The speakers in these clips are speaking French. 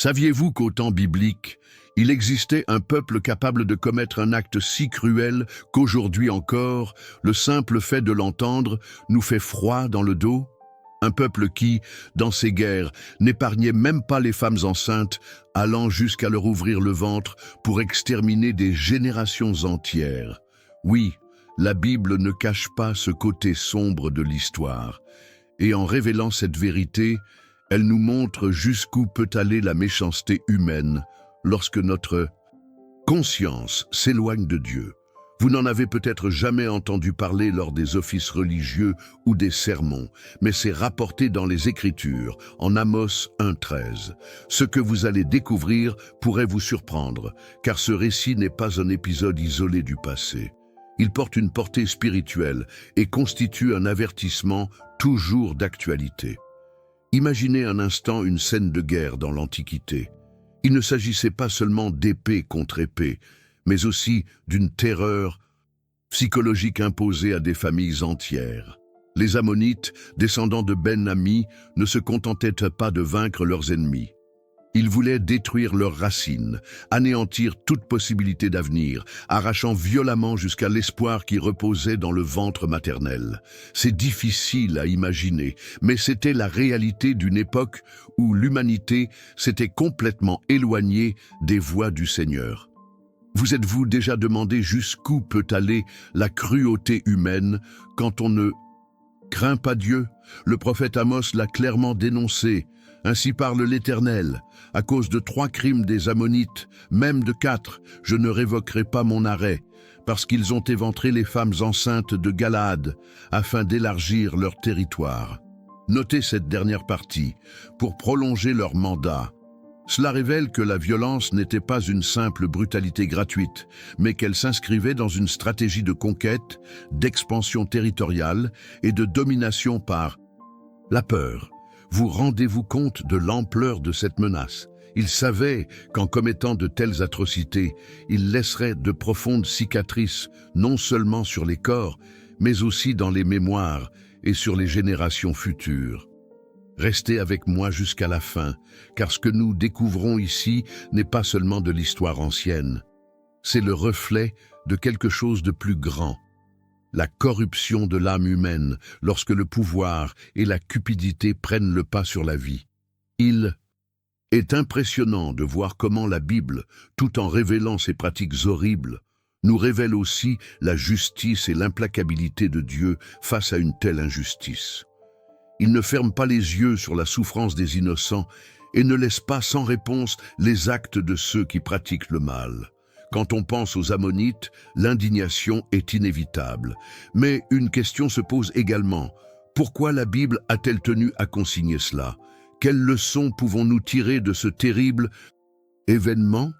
Saviez-vous qu'au temps biblique, il existait un peuple capable de commettre un acte si cruel qu'aujourd'hui encore, le simple fait de l'entendre nous fait froid dans le dos? Un peuple qui, dans ses guerres, n'épargnait même pas les femmes enceintes, allant jusqu'à leur ouvrir le ventre pour exterminer des générations entières. Oui, la Bible ne cache pas ce côté sombre de l'histoire. Et en révélant cette vérité, elle nous montre jusqu'où peut aller la méchanceté humaine lorsque notre conscience s'éloigne de Dieu. Vous n'en avez peut-être jamais entendu parler lors des offices religieux ou des sermons, mais c'est rapporté dans les Écritures, en Amos 1,13. Ce que vous allez découvrir pourrait vous surprendre, car ce récit n'est pas un épisode isolé du passé. Il porte une portée spirituelle et constitue un avertissement toujours d'actualité. Imaginez un instant une scène de guerre dans l'Antiquité. Il ne s'agissait pas seulement d'épée contre épée, mais aussi d'une terreur psychologique imposée à des familles entières. Les Ammonites, descendants de Ben-Ami, ne se contentaient pas de vaincre leurs ennemis. Ils voulaient détruire leurs racines, anéantir toute possibilité d'avenir, arrachant violemment jusqu'à l'espoir qui reposait dans le ventre maternel. C'est difficile à imaginer, mais c'était la réalité d'une époque où l'humanité s'était complètement éloignée des voies du Seigneur. Vous êtes-vous déjà demandé jusqu'où peut aller la cruauté humaine quand on ne craint pas Dieu? Le prophète Amos l'a clairement dénoncé. Ainsi parle l'Éternel, à cause de 3 crimes des Ammonites, même de 4, je ne révoquerai pas mon arrêt, parce qu'ils ont éventré les femmes enceintes de Galaad, afin d'élargir leur territoire. Notez cette dernière partie, pour prolonger leur mandat. Cela révèle que la violence n'était pas une simple brutalité gratuite, mais qu'elle s'inscrivait dans une stratégie de conquête, d'expansion territoriale et de domination par la peur. Vous rendez-vous compte de l'ampleur de cette menace? Ils savaient qu'en commettant de telles atrocités, ils laisseraient de profondes cicatrices, non seulement sur les corps, mais aussi dans les mémoires et sur les générations futures. Restez avec moi jusqu'à la fin, car ce que nous découvrons ici n'est pas seulement de l'histoire ancienne. C'est le reflet de quelque chose de plus grand. La corruption de l'âme humaine lorsque le pouvoir et la cupidité prennent le pas sur la vie. Il est impressionnant de voir comment la Bible, tout en révélant ces pratiques horribles, nous révèle aussi la justice et l'implacabilité de Dieu face à une telle injustice. Il ne ferme pas les yeux sur la souffrance des innocents et ne laisse pas sans réponse les actes de ceux qui pratiquent le mal. Quand on pense aux Ammonites, l'indignation est inévitable. Mais une question se pose également. Pourquoi la Bible a-t-elle tenu à consigner cela? Quelles leçons pouvons-nous tirer de ce terrible événement?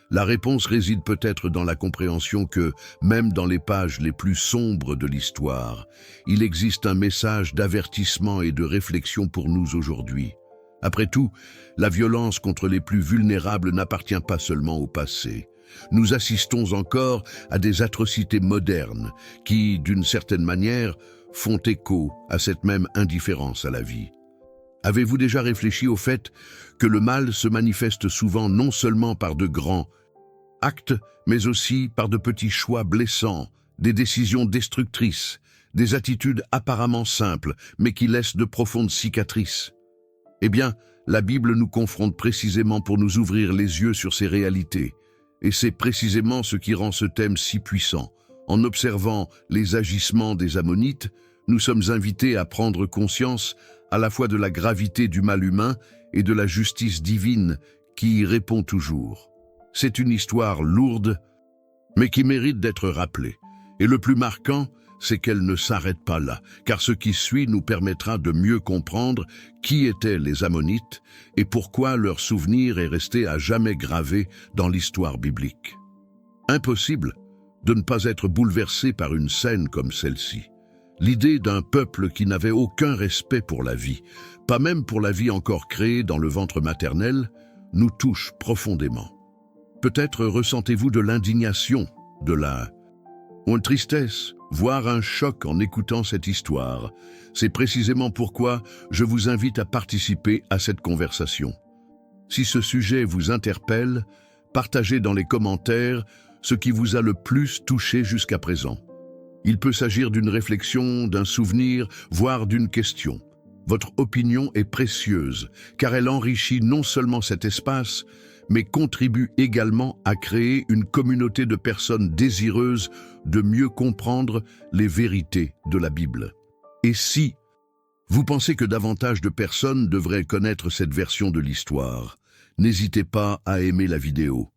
La réponse réside peut-être dans la compréhension que, même dans les pages les plus sombres de l'histoire, il existe un message d'avertissement et de réflexion pour nous aujourd'hui. Après tout, la violence contre les plus vulnérables n'appartient pas seulement au passé. Nous assistons encore à des atrocités modernes qui, d'une certaine manière, font écho à cette même indifférence à la vie. Avez-vous déjà réfléchi au fait que le mal se manifeste souvent non seulement par de grands actes, mais aussi par de petits choix blessants, des décisions destructrices, des attitudes apparemment simples, mais qui laissent de profondes cicatrices? Eh bien, la Bible nous confronte précisément pour nous ouvrir les yeux sur ces réalités. Et c'est précisément ce qui rend ce thème si puissant. En observant les agissements des Ammonites, nous sommes invités à prendre conscience à la fois de la gravité du mal humain et de la justice divine qui y répond toujours. C'est une histoire lourde, mais qui mérite d'être rappelée. Et le plus marquant, c'est qu'elle ne s'arrête pas là, car ce qui suit nous permettra de mieux comprendre qui étaient les Ammonites et pourquoi leur souvenir est resté à jamais gravé dans l'histoire biblique. Impossible de ne pas être bouleversé par une scène comme celle-ci. L'idée d'un peuple qui n'avait aucun respect pour la vie, pas même pour la vie encore créée dans le ventre maternel, nous touche profondément. Peut-être ressentez-vous de l'indignation, une tristesse, voire un choc en écoutant cette histoire. C'est précisément pourquoi je vous invite à participer à cette conversation. Si ce sujet vous interpelle, partagez dans les commentaires ce qui vous a le plus touché jusqu'à présent. Il peut s'agir d'une réflexion, d'un souvenir, voire d'une question. Votre opinion est précieuse, car elle enrichit non seulement cet espace, mais contribue également à créer une communauté de personnes désireuses de mieux comprendre les vérités de la Bible. Et si vous pensez que davantage de personnes devraient connaître cette version de l'histoire, n'hésitez pas à aimer la vidéo.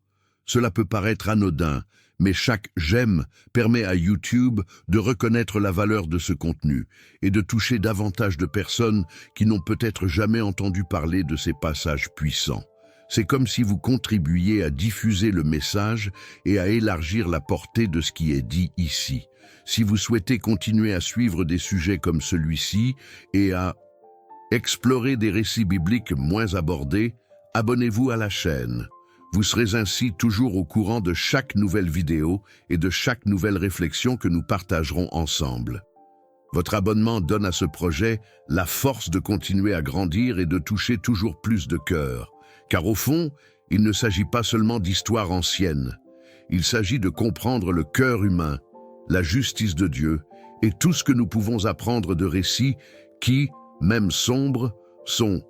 Cela peut paraître anodin, mais chaque j'aime permet à YouTube de reconnaître la valeur de ce contenu et de toucher davantage de personnes qui n'ont peut-être jamais entendu parler de ces passages puissants. C'est comme si vous contribuiez à diffuser le message et à élargir la portée de ce qui est dit ici. Si vous souhaitez continuer à suivre des sujets comme celui-ci et à explorer des récits bibliques moins abordés, abonnez-vous à la chaîne. Vous serez ainsi toujours au courant de chaque nouvelle vidéo et de chaque nouvelle réflexion que nous partagerons ensemble. Votre abonnement donne à ce projet la force de continuer à grandir et de toucher toujours plus de cœurs. Car au fond, il ne s'agit pas seulement d'histoires anciennes. Il s'agit de comprendre le cœur humain, la justice de Dieu et tout ce que nous pouvons apprendre de récits qui, même sombres, sont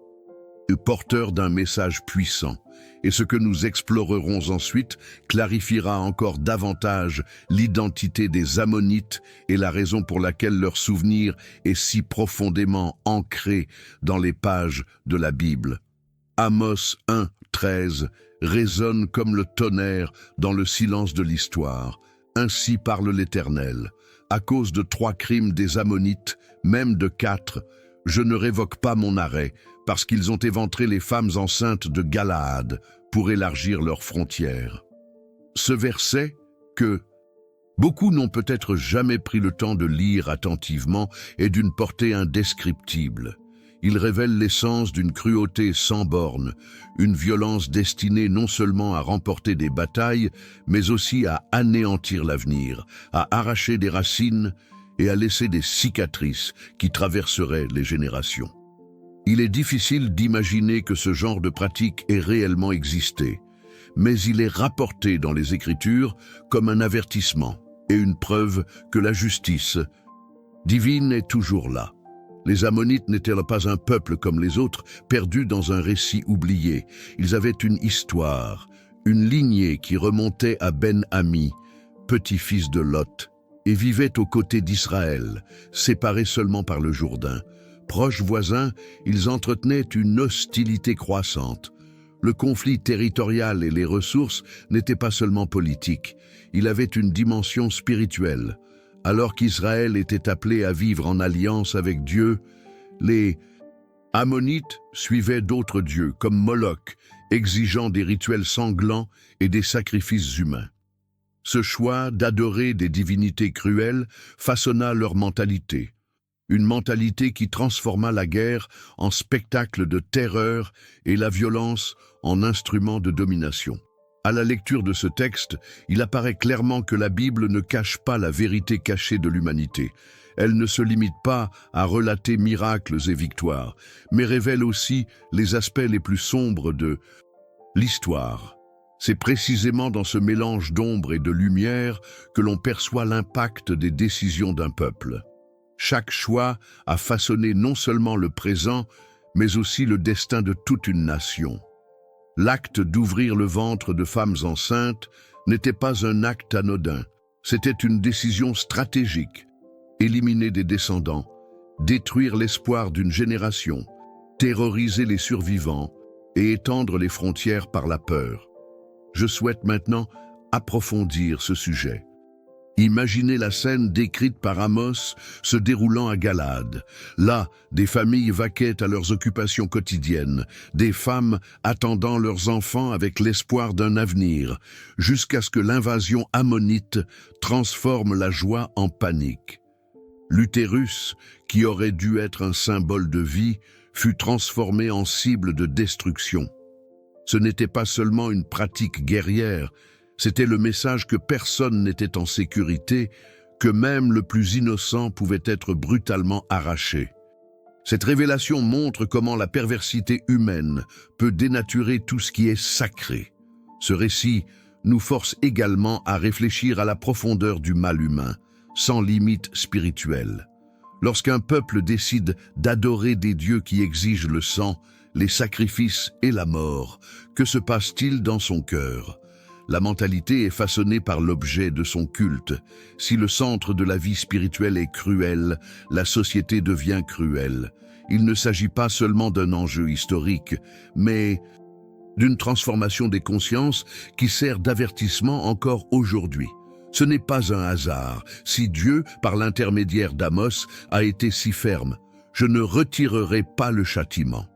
porteurs d'un message puissant. Et ce que nous explorerons ensuite clarifiera encore davantage l'identité des Ammonites et la raison pour laquelle leur souvenir est si profondément ancré dans les pages de la Bible. Amos 1:13 résonne comme le tonnerre dans le silence de l'histoire. Ainsi parle l'Éternel. À cause de 3 crimes des Ammonites, même de 4, je ne révoque pas mon arrêt, parce qu'ils ont éventré les femmes enceintes de Galaad pour élargir leurs frontières. Ce verset, que beaucoup n'ont peut-être jamais pris le temps de lire attentivement, est d'une portée indescriptible. Il révèle l'essence d'une cruauté sans bornes, une violence destinée non seulement à remporter des batailles, mais aussi à anéantir l'avenir, à arracher des racines et à laisser des cicatrices qui traverseraient les générations. Il est difficile d'imaginer que ce genre de pratique ait réellement existé, mais il est rapporté dans les Écritures comme un avertissement et une preuve que la justice divine est toujours là. Les Ammonites n'étaient pas un peuple comme les autres, perdu dans un récit oublié. Ils avaient une histoire, une lignée qui remontait à Ben-Ami, petit-fils de Lot, et vivaient aux côtés d'Israël, séparés seulement par le Jourdain. Proches voisins, ils entretenaient une hostilité croissante. Le conflit territorial et les ressources n'étaient pas seulement politiques, il avait une dimension spirituelle. Alors qu'Israël était appelé à vivre en alliance avec Dieu, les Ammonites suivaient d'autres dieux comme Moloch, exigeant des rituels sanglants et des sacrifices humains. Ce choix d'adorer des divinités cruelles façonna leur mentalité. Une mentalité qui transforma la guerre en spectacle de terreur et la violence en instrument de domination. À la lecture de ce texte, il apparaît clairement que la Bible ne cache pas la vérité cachée de l'humanité. Elle ne se limite pas à relater miracles et victoires, mais révèle aussi les aspects les plus sombres de l'histoire. C'est précisément dans ce mélange d'ombre et de lumière que l'on perçoit l'impact des décisions d'un peuple. Chaque choix a façonné non seulement le présent, mais aussi le destin de toute une nation. L'acte d'ouvrir le ventre de femmes enceintes n'était pas un acte anodin, c'était une décision stratégique. Éliminer des descendants, détruire l'espoir d'une génération, terroriser les survivants et étendre les frontières par la peur. Je souhaite maintenant approfondir ce sujet. Imaginez la scène décrite par Amos se déroulant à Galaad. Là, des familles vaquaient à leurs occupations quotidiennes, des femmes attendant leurs enfants avec l'espoir d'un avenir, jusqu'à ce que l'invasion ammonite transforme la joie en panique. L'utérus, qui aurait dû être un symbole de vie, fut transformé en cible de destruction. Ce n'était pas seulement une pratique guerrière, c'était le message que personne n'était en sécurité, que même le plus innocent pouvait être brutalement arraché. Cette révélation montre comment la perversité humaine peut dénaturer tout ce qui est sacré. Ce récit nous force également à réfléchir à la profondeur du mal humain, sans limite spirituelle. Lorsqu'un peuple décide d'adorer des dieux qui exigent le sang, les sacrifices et la mort, que se passe-t-il dans son cœur? La mentalité est façonnée par l'objet de son culte. Si le centre de la vie spirituelle est cruel, la société devient cruelle. Il ne s'agit pas seulement d'un enjeu historique, mais d'une transformation des consciences qui sert d'avertissement encore aujourd'hui. Ce n'est pas un hasard si Dieu, par l'intermédiaire d'Amos, a été si ferme. « Je ne retirerai pas le châtiment ».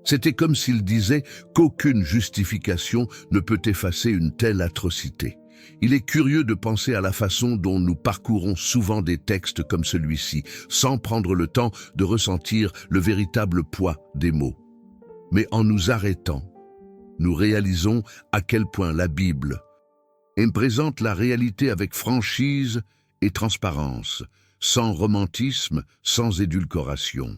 C'était comme s'il disait qu'aucune justification ne peut effacer une telle atrocité. Il est curieux de penser à la façon dont nous parcourons souvent des textes comme celui-ci, sans prendre le temps de ressentir le véritable poids des mots. Mais en nous arrêtant, nous réalisons à quel point la Bible présente la réalité avec franchise et transparence, sans romantisme, sans édulcoration.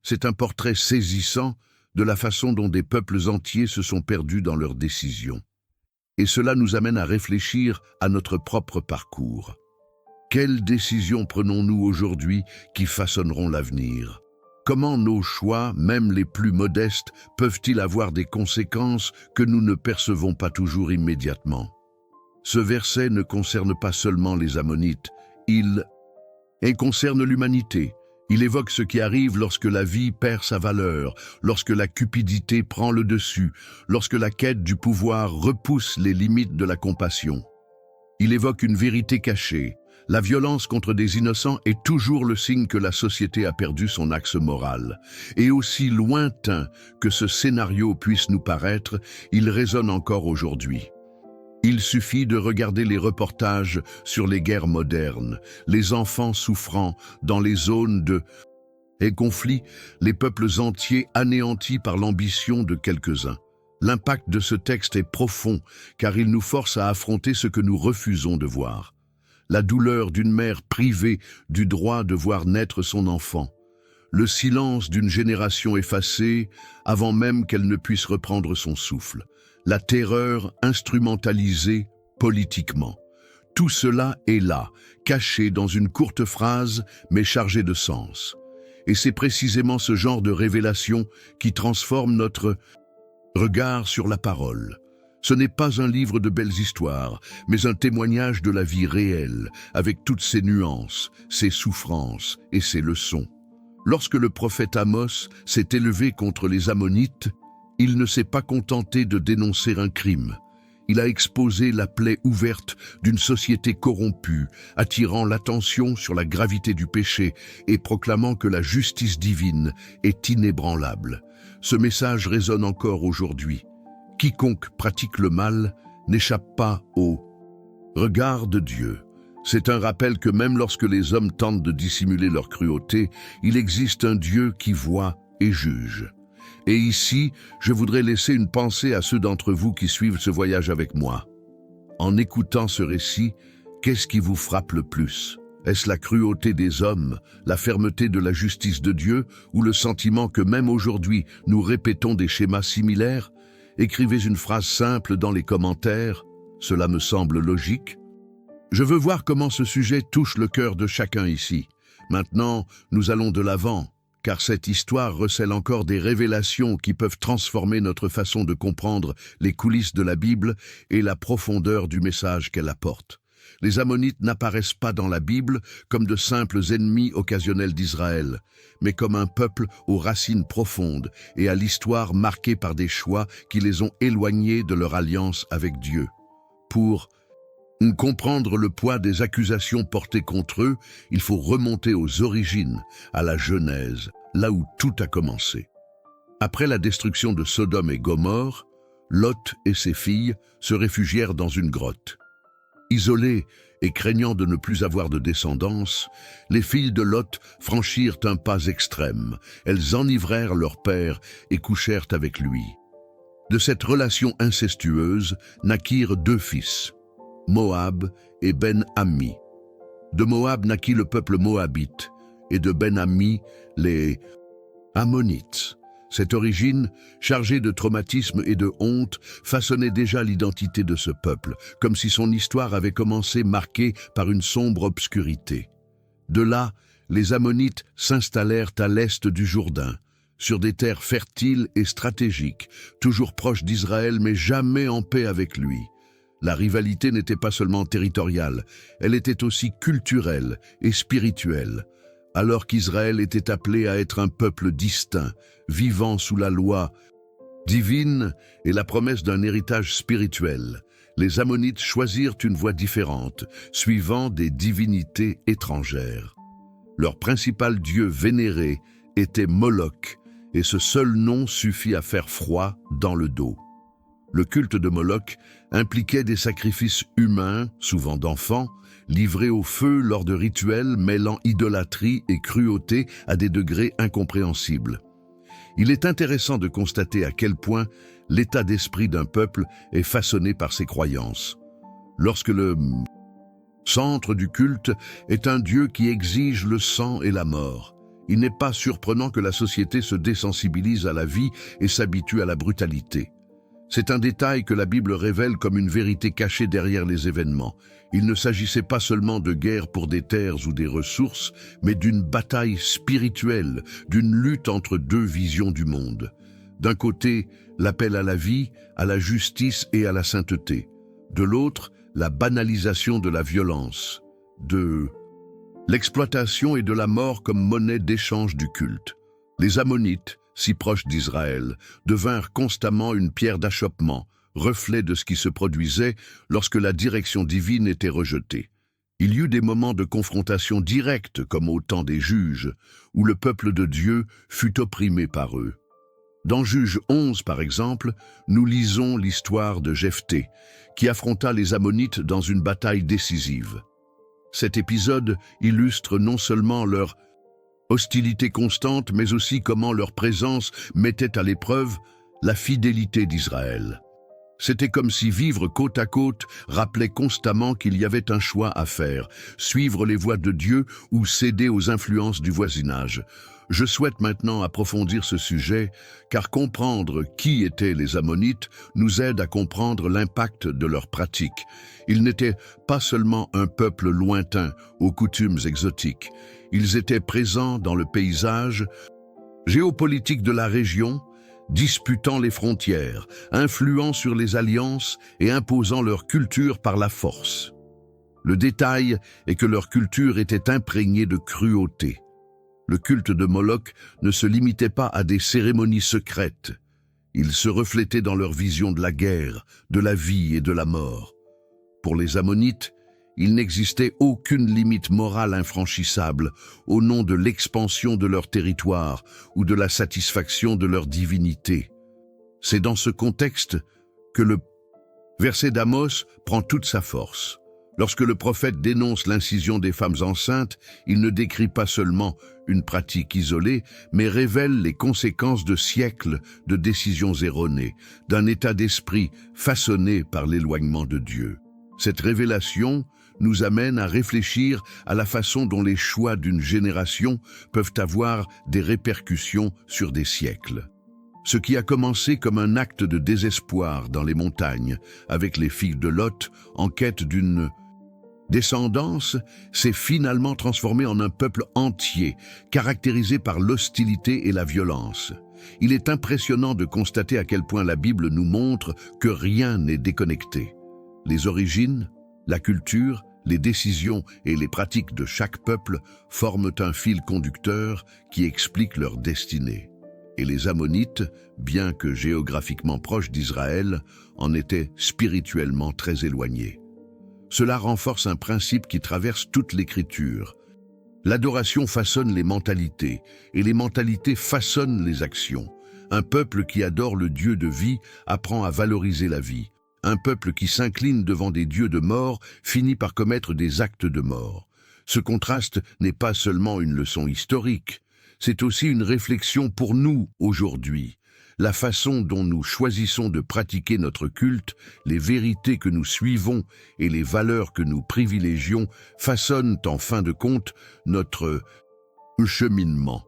C'est un portrait saisissant de la façon dont des peuples entiers se sont perdus dans leurs décisions. Et cela nous amène à réfléchir à notre propre parcours. Quelles décisions prenons-nous aujourd'hui qui façonneront l'avenir? Comment nos choix, même les plus modestes, peuvent-ils avoir des conséquences que nous ne percevons pas toujours immédiatement? Ce verset ne concerne pas seulement les Ammonites, il concerne l'humanité. Il évoque ce qui arrive lorsque la vie perd sa valeur, lorsque la cupidité prend le dessus, lorsque la quête du pouvoir repousse les limites de la compassion. Il évoque une vérité cachée. La violence contre des innocents est toujours le signe que la société a perdu son axe moral. Et aussi lointain que ce scénario puisse nous paraître, il résonne encore aujourd'hui. Il suffit de regarder les reportages sur les guerres modernes, les enfants souffrant dans les zones de conflit, les peuples entiers anéantis par l'ambition de quelques-uns. L'impact de ce texte est profond, car il nous force à affronter ce que nous refusons de voir. La douleur d'une mère privée du droit de voir naître son enfant. Le silence d'une génération effacée avant même qu'elle ne puisse reprendre son souffle. La terreur instrumentalisée politiquement. Tout cela est là, caché dans une courte phrase, mais chargé de sens. Et c'est précisément ce genre de révélation qui transforme notre regard sur la parole. Ce n'est pas un livre de belles histoires, mais un témoignage de la vie réelle, avec toutes ses nuances, ses souffrances et ses leçons. Lorsque le prophète Amos s'est élevé contre les Ammonites, il ne s'est pas contenté de dénoncer un crime. Il a exposé la plaie ouverte d'une société corrompue, attirant l'attention sur la gravité du péché et proclamant que la justice divine est inébranlable. Ce message résonne encore aujourd'hui. Quiconque pratique le mal n'échappe pas au regard de Dieu. C'est un rappel que même lorsque les hommes tentent de dissimuler leur cruauté, il existe un Dieu qui voit et juge. Et ici, je voudrais laisser une pensée à ceux d'entre vous qui suivent ce voyage avec moi. En écoutant ce récit, qu'est-ce qui vous frappe le plus? Est-ce la cruauté des hommes, la fermeté de la justice de Dieu, ou le sentiment que même aujourd'hui, nous répétons des schémas similaires? Écrivez une phrase simple dans les commentaires. Cela me semble logique. Je veux voir comment ce sujet touche le cœur de chacun ici. Maintenant, nous allons de l'avant, car cette histoire recèle encore des révélations qui peuvent transformer notre façon de comprendre les coulisses de la Bible et la profondeur du message qu'elle apporte. Les Ammonites n'apparaissent pas dans la Bible comme de simples ennemis occasionnels d'Israël, mais comme un peuple aux racines profondes et à l'histoire marquée par des choix qui les ont éloignés de leur alliance avec Dieu. Pour comprendre le poids des accusations portées contre eux, il faut remonter aux origines, à la Genèse, là où tout a commencé. Après la destruction de Sodome et Gomorrhe, Lot et ses filles se réfugièrent dans une grotte. Isolées et craignant de ne plus avoir de descendance, les filles de Lot franchirent un pas extrême. Elles enivrèrent leur père et couchèrent avec lui. De cette relation incestueuse naquirent 2 fils, Moab et Ben-Ammi. De Moab naquit le peuple moabite, et de Ben-Ammi, les Ammonites. Cette origine, chargée de traumatisme et de honte, façonnait déjà l'identité de ce peuple, comme si son histoire avait commencé marquée par une sombre obscurité. De là, les Ammonites s'installèrent à l'est du Jourdain, sur des terres fertiles et stratégiques, toujours proches d'Israël mais jamais en paix avec lui. La rivalité n'était pas seulement territoriale, elle était aussi culturelle et spirituelle, alors qu'Israël était appelé à être un peuple distinct, vivant sous la loi divine et la promesse d'un héritage spirituel. Les Ammonites choisirent une voie différente, suivant des divinités étrangères. Leur principal dieu vénéré était Moloch, et ce seul nom suffit à faire froid dans le dos. Le culte de Moloch impliquait des sacrifices humains, souvent d'enfants, livrés au feu lors de rituels mêlant idolâtrie et cruauté à des degrés incompréhensibles. Il est intéressant de constater à quel point l'état d'esprit d'un peuple est façonné par ses croyances. Lorsque le centre du culte est un dieu qui exige le sang et la mort, il n'est pas surprenant que la société se désensibilise à la vie et s'habitue à la brutalité. C'est un détail que la Bible révèle comme une vérité cachée derrière les événements. Il ne s'agissait pas seulement de guerre pour des terres ou des ressources, mais d'une bataille spirituelle, d'une lutte entre deux visions du monde. D'un côté, l'appel à la vie, à la justice et à la sainteté. De l'autre, la banalisation de la violence, de l'exploitation et de la mort comme monnaie d'échange du culte. Les Ammonites, si proches d'Israël, devinrent constamment une pierre d'achoppement, reflet de ce qui se produisait lorsque la direction divine était rejetée. Il y eut des moments de confrontation directe, comme au temps des juges, où le peuple de Dieu fut opprimé par eux. Dans Juges 11, par exemple, nous lisons l'histoire de Jephthé, qui affronta les Ammonites dans une bataille décisive. Cet épisode illustre non seulement leur hostilité constante, mais aussi comment leur présence mettait à l'épreuve la fidélité d'Israël. C'était comme si vivre côte à côte rappelait constamment qu'il y avait un choix à faire, suivre les voies de Dieu ou céder aux influences du voisinage. Je souhaite maintenant approfondir ce sujet, car comprendre qui étaient les Ammonites nous aide à comprendre l'impact de leurs pratiques. Ils n'étaient pas seulement un peuple lointain, aux coutumes exotiques. Ils étaient présents dans le paysage géopolitique de la région, disputant les frontières, influant sur les alliances et imposant leur culture par la force. Le détail est que leur culture était imprégnée de cruauté. Le culte de Moloch ne se limitait pas à des cérémonies secrètes. Il se reflétait dans leur vision de la guerre, de la vie et de la mort. Pour les Ammonites, il n'existait aucune limite morale infranchissable au nom de l'expansion de leur territoire ou de la satisfaction de leur divinité. C'est dans ce contexte que le verset d'Amos prend toute sa force. Lorsque le prophète dénonce l'incision des femmes enceintes, il ne décrit pas seulement une pratique isolée, mais révèle les conséquences de siècles de décisions erronées, d'un état d'esprit façonné par l'éloignement de Dieu. Cette révélation nous amène à réfléchir à la façon dont les choix d'une génération peuvent avoir des répercussions sur des siècles. Ce qui a commencé comme un acte de désespoir dans les montagnes, avec les filles de Lot en quête d'une descendance, s'est finalement transformé en un peuple entier, caractérisé par l'hostilité et la violence. Il est impressionnant de constater à quel point la Bible nous montre que rien n'est déconnecté. Les origines, la culture, les décisions et les pratiques de chaque peuple forment un fil conducteur qui explique leur destinée. Et les Ammonites, bien que géographiquement proches d'Israël, en étaient spirituellement très éloignés. Cela renforce un principe qui traverse toute l'Écriture. L'adoration façonne les mentalités, et les mentalités façonnent les actions. Un peuple qui adore le Dieu de vie apprend à valoriser la vie. Un peuple qui s'incline devant des dieux de mort finit par commettre des actes de mort. Ce contraste n'est pas seulement une leçon historique, c'est aussi une réflexion pour nous aujourd'hui. La façon dont nous choisissons de pratiquer notre culte, les vérités que nous suivons et les valeurs que nous privilégions façonnent en fin de compte notre cheminement.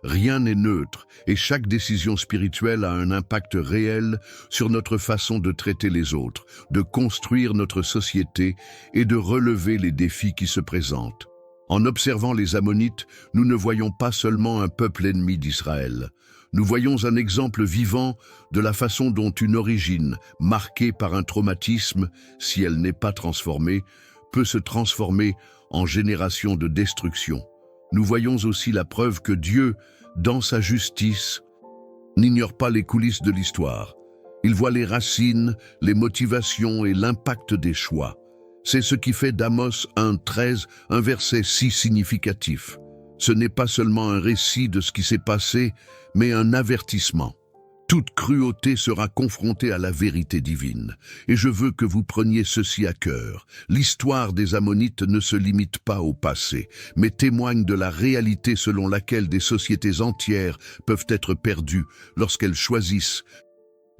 Rien n'est neutre et chaque décision spirituelle a un impact réel sur notre façon de traiter les autres, de construire notre société et de relever les défis qui se présentent. En observant les Ammonites, nous ne voyons pas seulement un peuple ennemi d'Israël. Nous voyons un exemple vivant de la façon dont une origine, marquée par un traumatisme, si elle n'est pas transformée, peut se transformer en génération de destruction. Nous voyons aussi la preuve que Dieu, dans sa justice, n'ignore pas les coulisses de l'histoire. Il voit les racines, les motivations et l'impact des choix. C'est ce qui fait d'Amos 1,13 un verset si significatif. Ce n'est pas seulement un récit de ce qui s'est passé, mais un avertissement. Toute cruauté sera confrontée à la vérité divine. Et je veux que vous preniez ceci à cœur. L'histoire des Ammonites ne se limite pas au passé, mais témoigne de la réalité selon laquelle des sociétés entières peuvent être perdues lorsqu'elles choisissent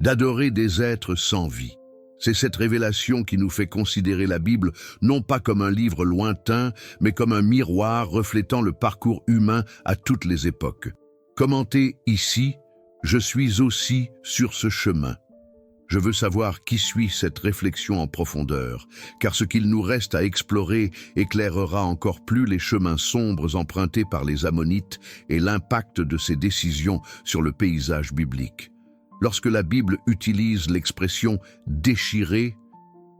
d'adorer des êtres sans vie. C'est cette révélation qui nous fait considérer la Bible non pas comme un livre lointain, mais comme un miroir reflétant le parcours humain à toutes les époques. Commenté ici, je suis aussi sur ce chemin. Je veux savoir qui suit cette réflexion en profondeur, car ce qu'il nous reste à explorer éclairera encore plus les chemins sombres empruntés par les Ammonites et l'impact de ces décisions sur le paysage biblique. Lorsque la Bible utilise l'expression « déchirer »,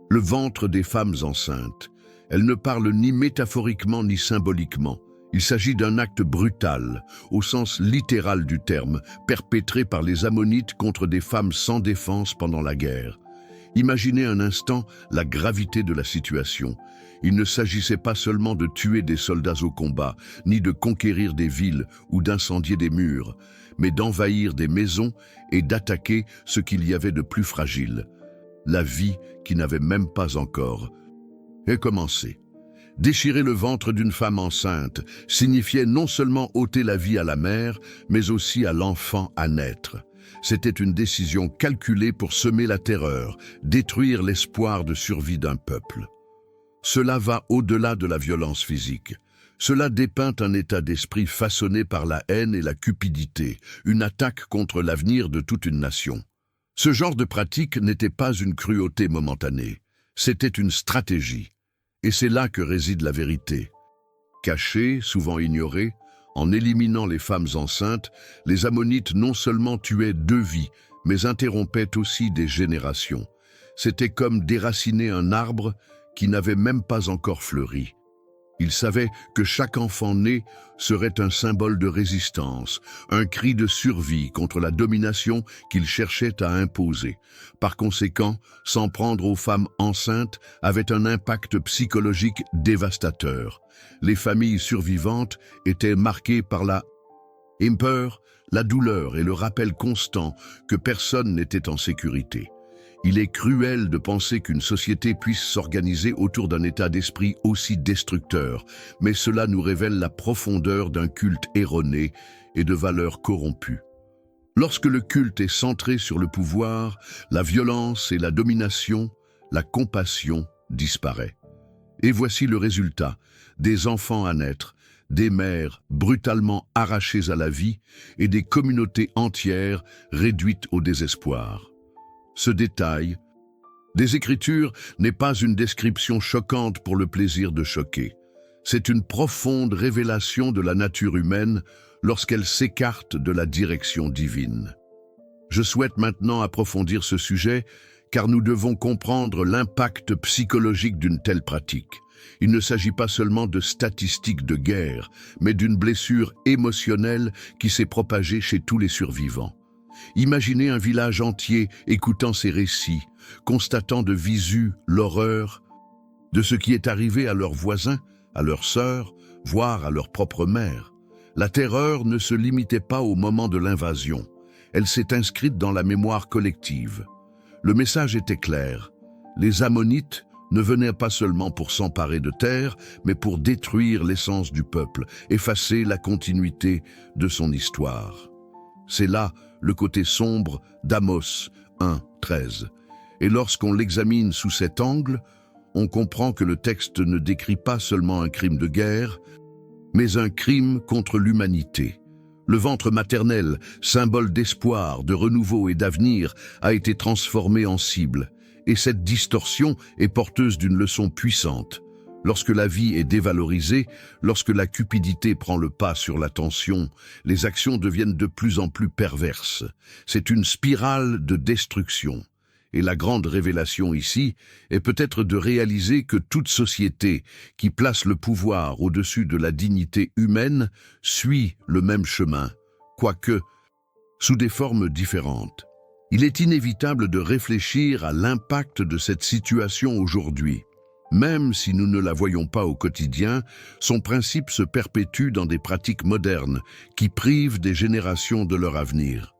le ventre des femmes enceintes, elle ne parle ni métaphoriquement ni symboliquement. Il s'agit d'un acte brutal, au sens littéral du terme, perpétré par les Ammonites contre des femmes sans défense pendant la guerre. Imaginez un instant la gravité de la situation. Il ne s'agissait pas seulement de tuer des soldats au combat, ni de conquérir des villes ou d'incendier des murs, mais d'envahir des maisons et d'attaquer ce qu'il y avait de plus fragile, la vie qui n'avait même pas encore commencé. Déchirer le ventre d'une femme enceinte signifiait non seulement ôter la vie à la mère, mais aussi à l'enfant à naître. C'était une décision calculée pour semer la terreur, détruire l'espoir de survie d'un peuple. Cela va au-delà de la violence physique. Cela dépeint un état d'esprit façonné par la haine et la cupidité, une attaque contre l'avenir de toute une nation. Ce genre de pratique n'était pas une cruauté momentanée, c'était une stratégie. Et c'est là que réside la vérité. Cachée, souvent ignorée, en éliminant les femmes enceintes, les Ammonites non seulement tuaient 2 vies, mais interrompaient aussi des générations. C'était comme déraciner un arbre qui n'avait même pas encore fleuri. Ils savaient que chaque enfant né serait un symbole de résistance, un cri de survie contre la domination qu'ils cherchaient à imposer. Par conséquent, s'en prendre aux femmes enceintes avait un impact psychologique dévastateur. Les familles survivantes étaient marquées par la peur, la douleur et le rappel constant que personne n'était en sécurité. Il est cruel de penser qu'une société puisse s'organiser autour d'un état d'esprit aussi destructeur, mais cela nous révèle la profondeur d'un culte erroné et de valeurs corrompues. Lorsque le culte est centré sur le pouvoir, la violence et la domination, la compassion disparaît. Et voici le résultat, des enfants à naître, des mères brutalement arrachées à la vie et des communautés entières réduites au désespoir. Ce détail des Écritures n'est pas une description choquante pour le plaisir de choquer. C'est une profonde révélation de la nature humaine lorsqu'elle s'écarte de la direction divine. Je souhaite maintenant approfondir ce sujet car nous devons comprendre l'impact psychologique d'une telle pratique. Il ne s'agit pas seulement de statistiques de guerre, mais d'une blessure émotionnelle qui s'est propagée chez tous les survivants. Imaginez un village entier écoutant ces récits, constatant de visu l'horreur de ce qui est arrivé à leurs voisins, à leurs sœurs, voire à leur propre mère. La terreur ne se limitait pas au moment de l'invasion. Elle s'est inscrite dans la mémoire collective. Le message était clair. Les Ammonites ne venaient pas seulement pour s'emparer de terre, mais pour détruire l'essence du peuple, effacer la continuité de son histoire. C'est là le côté sombre d'Amos 1,13. Et lorsqu'on l'examine sous cet angle, on comprend que le texte ne décrit pas seulement un crime de guerre, mais un crime contre l'humanité. Le ventre maternel, symbole d'espoir, de renouveau et d'avenir, a été transformé en cible. Et cette distorsion est porteuse d'une leçon puissante. Lorsque la vie est dévalorisée, lorsque la cupidité prend le pas sur l'attention, les actions deviennent de plus en plus perverses. C'est une spirale de destruction. Et la grande révélation ici est peut-être de réaliser que toute société qui place le pouvoir au-dessus de la dignité humaine suit le même chemin, quoique sous des formes différentes. Il est inévitable de réfléchir à l'impact de cette situation aujourd'hui. Même si nous ne la voyons pas au quotidien, son principe se perpétue dans des pratiques modernes qui privent des générations de leur avenir.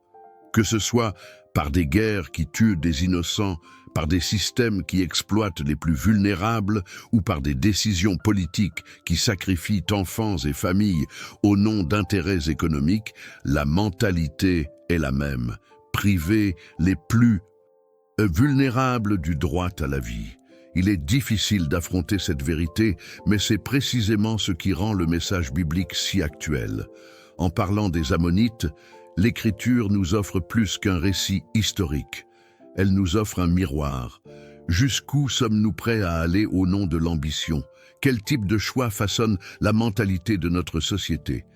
Que ce soit par des guerres qui tuent des innocents, par des systèmes qui exploitent les plus vulnérables ou par des décisions politiques qui sacrifient enfants et familles au nom d'intérêts économiques, la mentalité est la même, priver les plus vulnérables du droit à la vie. Il est difficile d'affronter cette vérité, mais c'est précisément ce qui rend le message biblique si actuel. En parlant des Ammonites, l'Écriture nous offre plus qu'un récit historique. Elle nous offre un miroir. Jusqu'où sommes-nous prêts à aller au nom de l'ambition? Quel type de choix façonne la mentalité de notre société?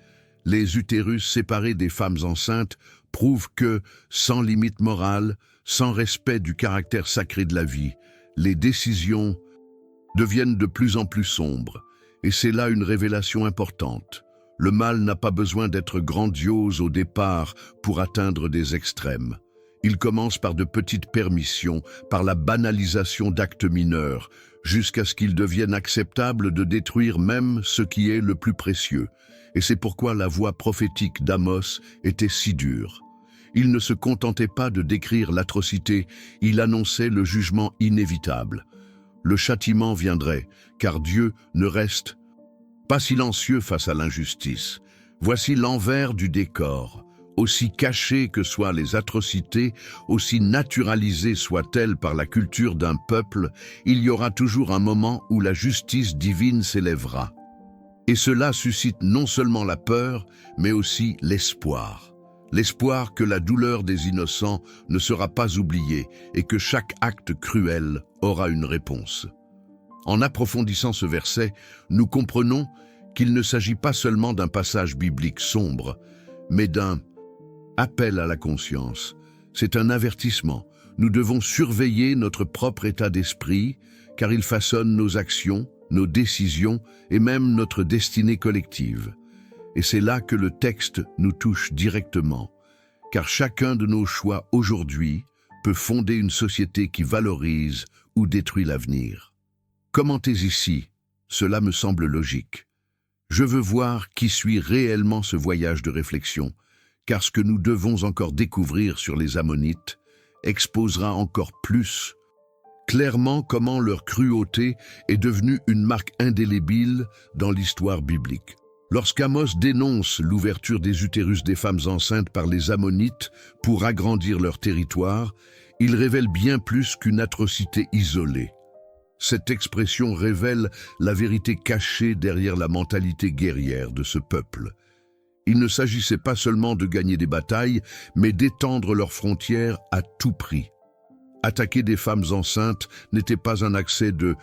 Les utérus séparés des femmes enceintes prouvent que, sans limite morale, sans respect du caractère sacré de la vie, les décisions deviennent de plus en plus sombres. Et c'est là une révélation importante. Le mal n'a pas besoin d'être grandiose au départ pour atteindre des extrêmes. Il commence par de petites permissions, par la banalisation d'actes mineurs, jusqu'à ce qu'il devienne acceptable de détruire même ce qui est le plus précieux. Et c'est pourquoi la voix prophétique d'Amos était si dure. Il ne se contentait pas de décrire l'atrocité, il annonçait le jugement inévitable. Le châtiment viendrait, car Dieu ne reste pas silencieux face à l'injustice. Voici l'envers du décor. Aussi cachées que soient les atrocités, aussi naturalisées soient-elles par la culture d'un peuple, il y aura toujours un moment où la justice divine s'élèvera. Et cela suscite non seulement la peur, mais aussi l'espoir. L'espoir que la douleur des innocents ne sera pas oubliée et que chaque acte cruel aura une réponse. En approfondissant ce verset, nous comprenons qu'il ne s'agit pas seulement d'un passage biblique sombre, mais d'un appel à la conscience. C'est un avertissement. Nous devons surveiller notre propre état d'esprit, car il façonne nos actions, nos décisions et même notre destinée collective. Et c'est là que le texte nous touche directement, car chacun de nos choix aujourd'hui peut fonder une société qui valorise ou détruit l'avenir. Commentez ici, cela me semble logique. Je veux voir qui suit réellement ce voyage de réflexion, car ce que nous devons encore découvrir sur les Ammonites exposera encore plus clairement comment leur cruauté est devenue une marque indélébile dans l'histoire biblique. Lorsqu'Amos dénonce l'ouverture des utérus des femmes enceintes par les Ammonites pour agrandir leur territoire, il révèle bien plus qu'une atrocité isolée. Cette expression révèle la vérité cachée derrière la mentalité guerrière de ce peuple. Il ne s'agissait pas seulement de gagner des batailles, mais d'étendre leurs frontières à tout prix. Attaquer des femmes enceintes n'était pas un accès de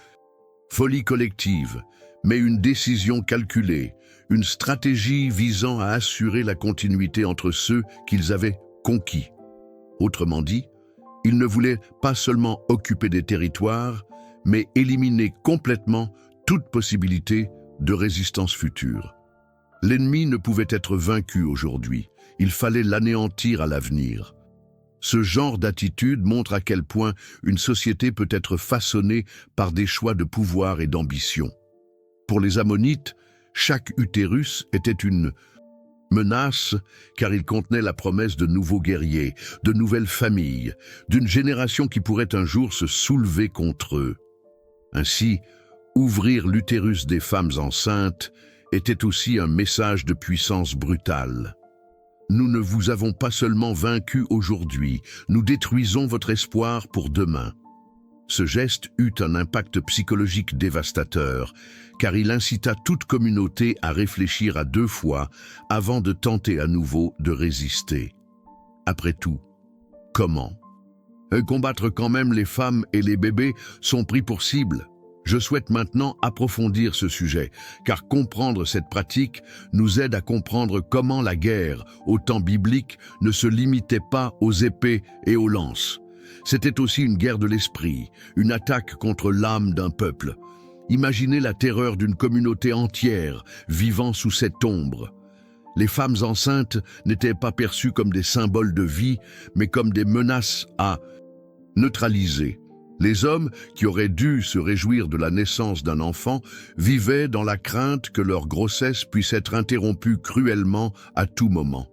folie collective, mais une décision calculée, une stratégie visant à assurer la continuité entre ceux qu'ils avaient conquis. Autrement dit, ils ne voulaient pas seulement occuper des territoires, mais éliminer complètement toute possibilité de résistance future. L'ennemi ne pouvait être vaincu aujourd'hui, il fallait l'anéantir à l'avenir. Ce genre d'attitude montre à quel point une société peut être façonnée par des choix de pouvoir et d'ambition. Pour les Ammonites, chaque utérus était une menace, car il contenait la promesse de nouveaux guerriers, de nouvelles familles, d'une génération qui pourrait un jour se soulever contre eux. Ainsi, ouvrir l'utérus des femmes enceintes était aussi un message de puissance brutale. Nous ne vous avons pas seulement vaincu aujourd'hui, nous détruisons votre espoir pour demain. Ce geste eut un impact psychologique dévastateur, car il incita toute communauté à réfléchir à 2 fois avant de tenter à nouveau de résister. Après tout, comment combattre quand même les femmes et les bébés sont pris pour cible? Je souhaite maintenant approfondir ce sujet, car comprendre cette pratique nous aide à comprendre comment la guerre, au temps biblique, ne se limitait pas aux épées et aux lances. C'était aussi une guerre de l'esprit, une attaque contre l'âme d'un peuple. Imaginez la terreur d'une communauté entière vivant sous cette ombre. Les femmes enceintes n'étaient pas perçues comme des symboles de vie, mais comme des menaces à neutraliser. Les hommes, qui auraient dû se réjouir de la naissance d'un enfant, vivaient dans la crainte que leur grossesse puisse être interrompue cruellement à tout moment.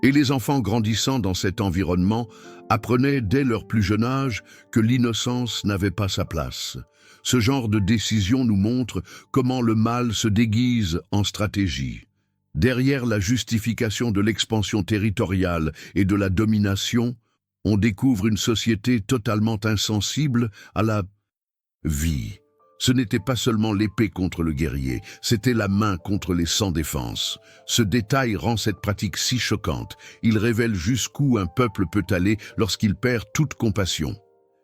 Et les enfants grandissant dans cet environnement apprenaient dès leur plus jeune âge que l'innocence n'avait pas sa place. Ce genre de décision nous montre comment le mal se déguise en stratégie. Derrière la justification de l'expansion territoriale et de la domination, on découvre une société totalement insensible à la vie. Ce n'était pas seulement l'épée contre le guerrier, c'était la main contre les sans défense. Ce détail rend cette pratique si choquante. Il révèle jusqu'où un peuple peut aller lorsqu'il perd toute compassion.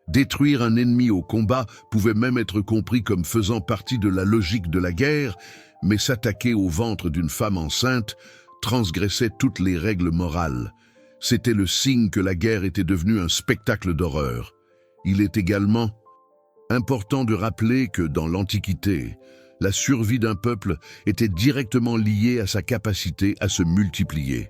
Détruire un ennemi au combat pouvait même être compris comme faisant partie de la logique de la guerre, mais s'attaquer au ventre d'une femme enceinte transgressait toutes les règles morales. C'était le signe que la guerre était devenue un spectacle d'horreur. Il est également important de rappeler que dans l'Antiquité, la survie d'un peuple était directement liée à sa capacité à se multiplier.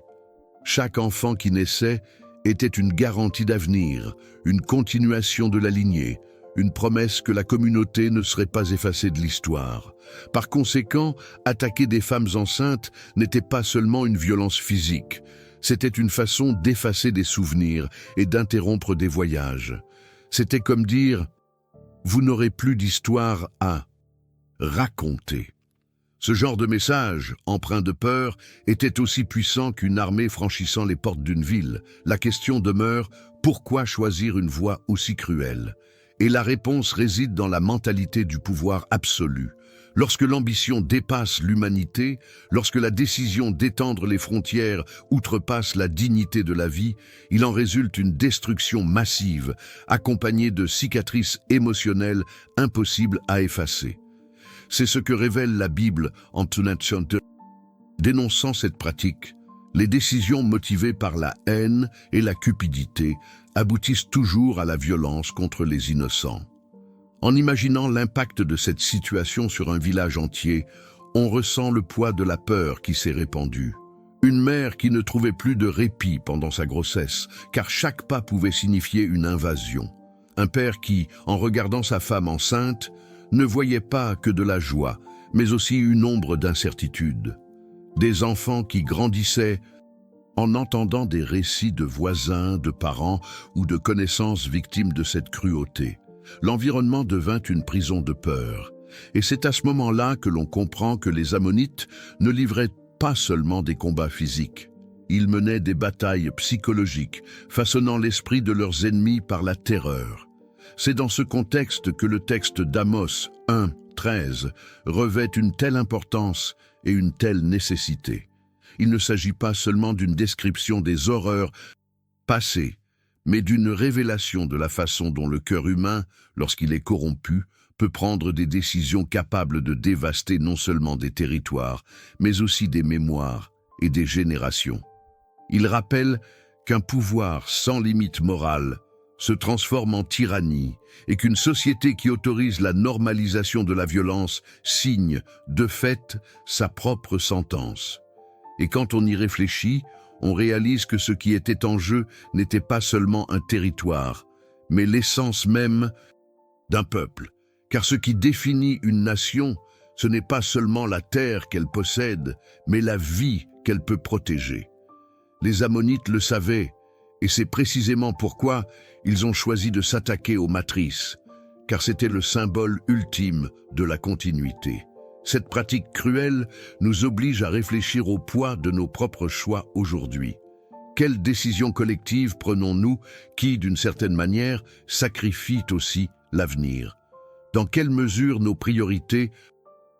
Chaque enfant qui naissait était une garantie d'avenir, une continuation de la lignée, une promesse que la communauté ne serait pas effacée de l'histoire. Par conséquent, attaquer des femmes enceintes n'était pas seulement une violence physique, c'était une façon d'effacer des souvenirs et d'interrompre des voyages. C'était comme dire « vous n'aurez plus d'histoire à raconter ». Ce genre de message, empreint de peur, était aussi puissant qu'une armée franchissant les portes d'une ville. La question demeure, pourquoi choisir une voie aussi cruelle? Et la réponse réside dans la mentalité du pouvoir absolu. Lorsque l'ambition dépasse l'humanité, lorsque la décision d'étendre les frontières outrepasse la dignité de la vie, il en résulte une destruction massive, accompagnée de cicatrices émotionnelles impossibles à effacer. C'est ce que révèle la Bible en dénonçant cette pratique. Les décisions motivées par la haine et la cupidité aboutissent toujours à la violence contre les innocents. En imaginant l'impact de cette situation sur un village entier, on ressent le poids de la peur qui s'est répandue. Une mère qui ne trouvait plus de répit pendant sa grossesse, car chaque pas pouvait signifier une invasion. Un père qui, en regardant sa femme enceinte, ne voyait pas que de la joie, mais aussi une ombre d'incertitude. Des enfants qui grandissaient en entendant des récits de voisins, de parents ou de connaissances victimes de cette cruauté. L'environnement devint une prison de peur. Et c'est à ce moment-là que l'on comprend que les Ammonites ne livraient pas seulement des combats physiques. Ils menaient des batailles psychologiques, façonnant l'esprit de leurs ennemis par la terreur. C'est dans ce contexte que le texte d'Amos 1:13 revêt une telle importance et une telle nécessité. Il ne s'agit pas seulement d'une description des horreurs passées, mais d'une révélation de la façon dont le cœur humain, lorsqu'il est corrompu, peut prendre des décisions capables de dévaster non seulement des territoires, mais aussi des mémoires et des générations. Il rappelle qu'un pouvoir sans limite morale se transforme en tyrannie et qu'une société qui autorise la normalisation de la violence signe, de fait, sa propre sentence. Et quand on y réfléchit, on réalise que ce qui était en jeu n'était pas seulement un territoire, mais l'essence même d'un peuple. Car ce qui définit une nation, ce n'est pas seulement la terre qu'elle possède, mais la vie qu'elle peut protéger. Les Ammonites le savaient, et c'est précisément pourquoi ils ont choisi de s'attaquer aux matrices, car c'était le symbole ultime de la continuité. Cette pratique cruelle nous oblige à réfléchir au poids de nos propres choix aujourd'hui. Quelles décisions collectives prenons-nous qui, d'une certaine manière, sacrifient aussi l'avenir? Dans quelle mesure nos priorités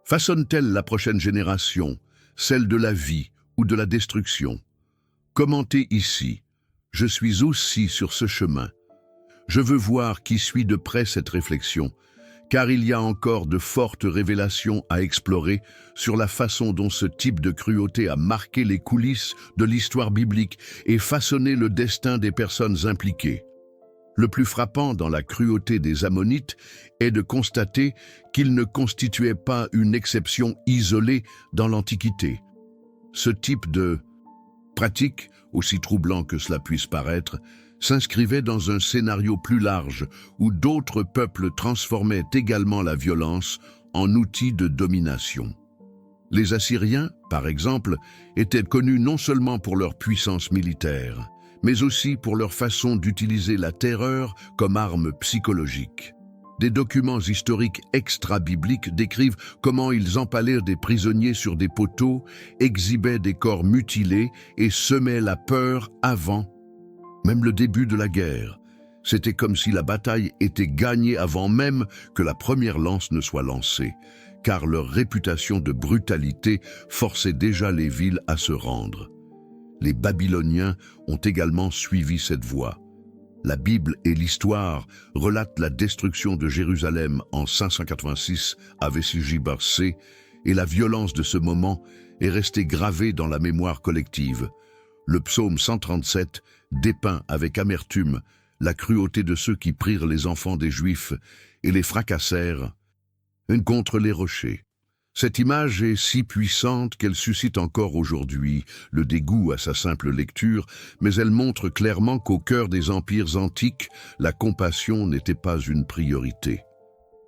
façonnent-elles la prochaine génération, celle de la vie ou de la destruction? Commentez ici. Je suis aussi sur ce chemin. Je veux voir qui suit de près cette réflexion, car il y a encore de fortes révélations à explorer sur la façon dont ce type de cruauté a marqué les coulisses de l'histoire biblique et façonné le destin des personnes impliquées. Le plus frappant dans la cruauté des Ammonites est de constater qu'ils ne constituaient pas une exception isolée dans l'Antiquité. Ce type de pratique, aussi troublant que cela puisse paraître, s'inscrivait dans un scénario plus large où d'autres peuples transformaient également la violence en outil de domination. Les Assyriens, par exemple, étaient connus non seulement pour leur puissance militaire, mais aussi pour leur façon d'utiliser la terreur comme arme psychologique. Des documents historiques extra-bibliques décrivent comment ils empalèrent des prisonniers sur des poteaux, exhibaient des corps mutilés et semaient la peur avant même le début de la guerre. C'était comme si la bataille était gagnée avant même que la première lance ne soit lancée, car leur réputation de brutalité forçait déjà les villes à se rendre. Les Babyloniens ont également suivi cette voie. La Bible et l'histoire relatent la destruction de Jérusalem en 586 avec J-C, et la violence de ce moment est restée gravée dans la mémoire collective. Le psaume 137 dépeint avec amertume la cruauté de ceux qui prirent les enfants des Juifs et les fracassèrent contre les rochers. Cette image est si puissante qu'elle suscite encore aujourd'hui le dégoût à sa simple lecture, mais elle montre clairement qu'au cœur des empires antiques, la compassion n'était pas une priorité.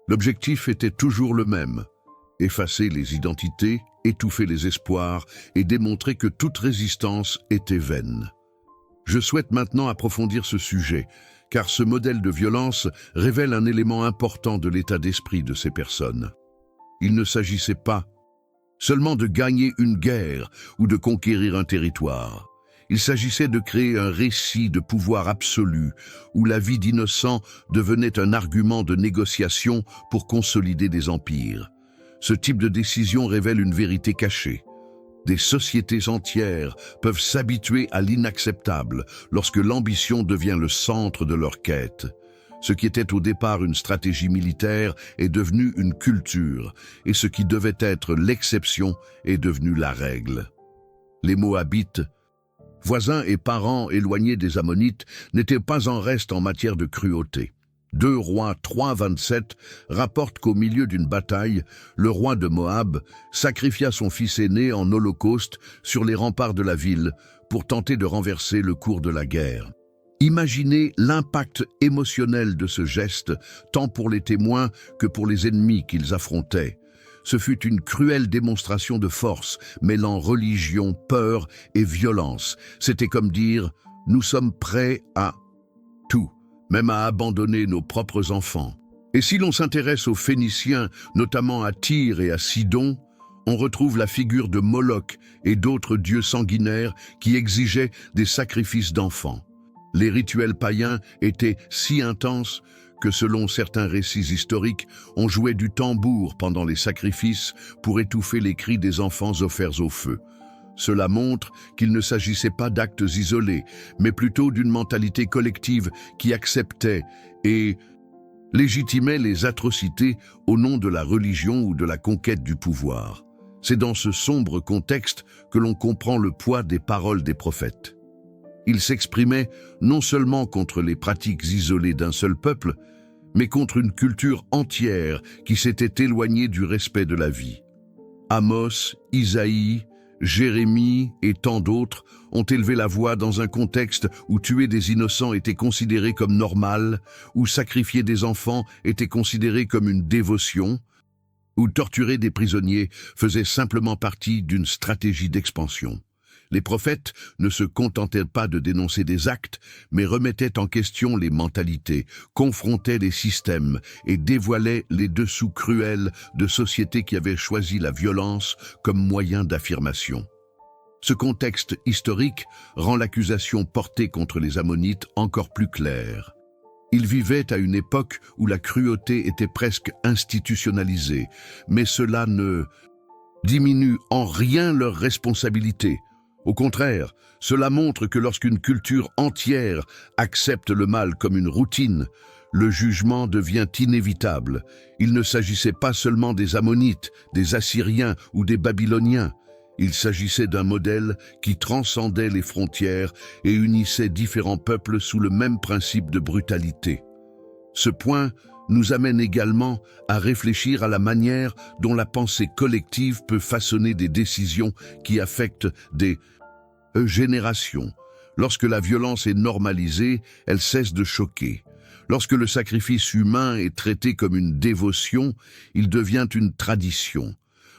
L'objectif était toujours le même: effacer les identités, étouffer les espoirs et démontrer que toute résistance était vaine. Je souhaite maintenant approfondir ce sujet, car ce modèle de violence révèle un élément important de l'état d'esprit de ces personnes. Il ne s'agissait pas seulement de gagner une guerre ou de conquérir un territoire. Il s'agissait de créer un récit de pouvoir absolu, où la vie d'innocents devenait un argument de négociation pour consolider des empires. Ce type de décision révèle une vérité cachée. Des sociétés entières peuvent s'habituer à l'inacceptable lorsque l'ambition devient le centre de leur quête. Ce qui était au départ une stratégie militaire est devenu une culture, et ce qui devait être l'exception est devenu la règle. Les Moabites, voisins et parents éloignés des Ammonites, n'étaient pas en reste en matière de cruauté. 2 Rois 3, 27 rapporte qu'au milieu d'une bataille, le roi de Moab sacrifia son fils aîné en holocauste sur les remparts de la ville pour tenter de renverser le cours de la guerre. Imaginez l'impact émotionnel de ce geste, tant pour les témoins que pour les ennemis qu'ils affrontaient. Ce fut une cruelle démonstration de force, mêlant religion, peur et violence. C'était comme dire « nous sommes prêts à tout ». Même à abandonner nos propres enfants. Et si l'on s'intéresse aux Phéniciens, notamment à Tyr et à Sidon, on retrouve la figure de Moloch et d'autres dieux sanguinaires qui exigeaient des sacrifices d'enfants. Les rituels païens étaient si intenses que, selon certains récits historiques, on jouait du tambour pendant les sacrifices pour étouffer les cris des enfants offerts au feu. Cela montre qu'il ne s'agissait pas d'actes isolés, mais plutôt d'une mentalité collective qui acceptait et légitimait les atrocités au nom de la religion ou de la conquête du pouvoir. C'est dans ce sombre contexte que l'on comprend le poids des paroles des prophètes. Ils s'exprimaient non seulement contre les pratiques isolées d'un seul peuple, mais contre une culture entière qui s'était éloignée du respect de la vie. Amos, Isaïe, Jérémie et tant d'autres ont élevé la voix dans un contexte où tuer des innocents était considéré comme normal, où sacrifier des enfants était considéré comme une dévotion, où torturer des prisonniers faisait simplement partie d'une stratégie d'expansion. Les prophètes ne se contentaient pas de dénoncer des actes, mais remettaient en question les mentalités, confrontaient les systèmes et dévoilaient les dessous cruels de sociétés qui avaient choisi la violence comme moyen d'affirmation. Ce contexte historique rend l'accusation portée contre les Ammonites encore plus claire. Ils vivaient à une époque où la cruauté était presque institutionnalisée, mais cela ne diminue en rien leur responsabilité. Au contraire, cela montre que lorsqu'une culture entière accepte le mal comme une routine, le jugement devient inévitable. Il ne s'agissait pas seulement des Ammonites, des Assyriens ou des Babyloniens. Il s'agissait d'un modèle qui transcendait les frontières et unissait différents peuples sous le même principe de brutalité. Ce point nous amène également à réfléchir à la manière dont la pensée collective peut façonner des décisions qui affectent des générations. Lorsque la violence est normalisée, elle cesse de choquer. Lorsque le sacrifice humain est traité comme une dévotion, il devient une tradition.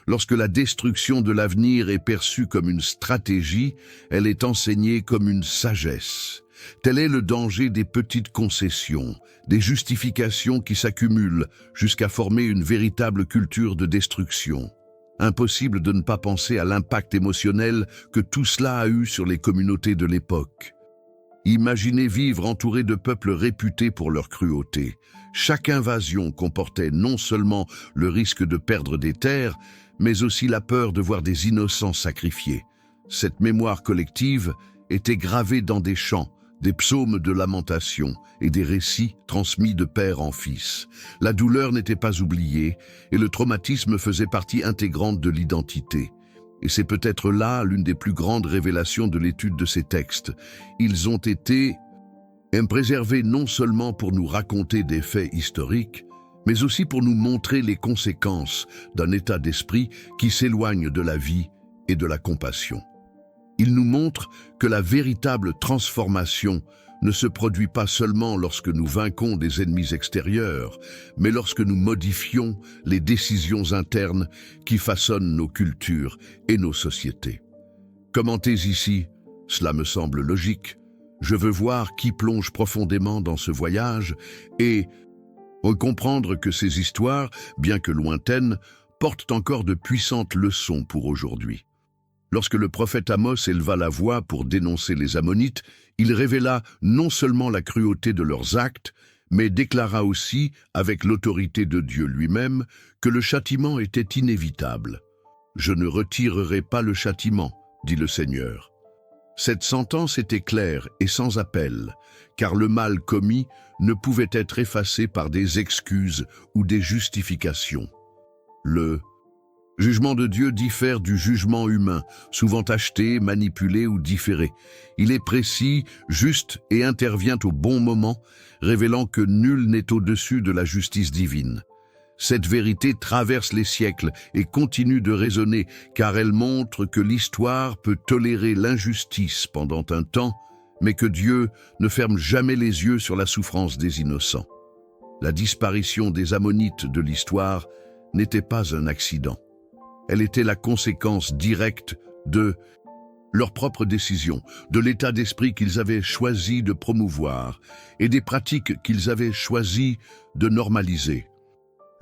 Lorsque la destruction de l'avenir est perçue comme une stratégie, elle est enseignée comme une sagesse. Tel est le danger des petites concessions, des justifications qui s'accumulent jusqu'à former une véritable culture de destruction. Impossible de ne pas penser à l'impact émotionnel que tout cela a eu sur les communautés de l'époque. Imaginez vivre entouré de peuples réputés pour leur cruauté. Chaque invasion comportait non seulement le risque de perdre des terres, mais aussi la peur de voir des innocents sacrifiés. Cette mémoire collective était gravée dans des chants, des psaumes de lamentation et des récits transmis de père en fils. La douleur n'était pas oubliée et le traumatisme faisait partie intégrante de l'identité. Et c'est peut-être là l'une des plus grandes révélations de l'étude de ces textes. Ils ont été préservés non seulement pour nous raconter des faits historiques, mais aussi pour nous montrer les conséquences d'un état d'esprit qui s'éloigne de la vie et de la compassion. Ils nous montrent que la véritable transformation ne se produit pas seulement lorsque nous vainquons des ennemis extérieurs, mais lorsque nous modifions les décisions internes qui façonnent nos cultures et nos sociétés. Commentez ici, cela me semble logique. Je veux voir qui plonge profondément dans ce voyage et comprendre que ces histoires, bien que lointaines, portent encore de puissantes leçons pour aujourd'hui. Lorsque le prophète Amos éleva la voix pour dénoncer les Ammonites, il révéla non seulement la cruauté de leurs actes, mais déclara aussi, avec l'autorité de Dieu lui-même, que le châtiment était inévitable. « Je ne retirerai pas le châtiment, dit le Seigneur. » Cette sentence était claire et sans appel, car le mal commis ne pouvait être effacé par des excuses ou des justifications. Le jugement de Dieu diffère du jugement humain, souvent acheté, manipulé ou différé. Il est précis, juste et intervient au bon moment, révélant que nul n'est au-dessus de la justice divine. Cette vérité traverse les siècles et continue de résonner, car elle montre que l'histoire peut tolérer l'injustice pendant un temps, mais que Dieu ne ferme jamais les yeux sur la souffrance des innocents. La disparition des Ammonites de l'histoire n'était pas un accident. Elle était la conséquence directe de leurs propres décisions, de l'état d'esprit qu'ils avaient choisi de promouvoir et des pratiques qu'ils avaient choisi de normaliser.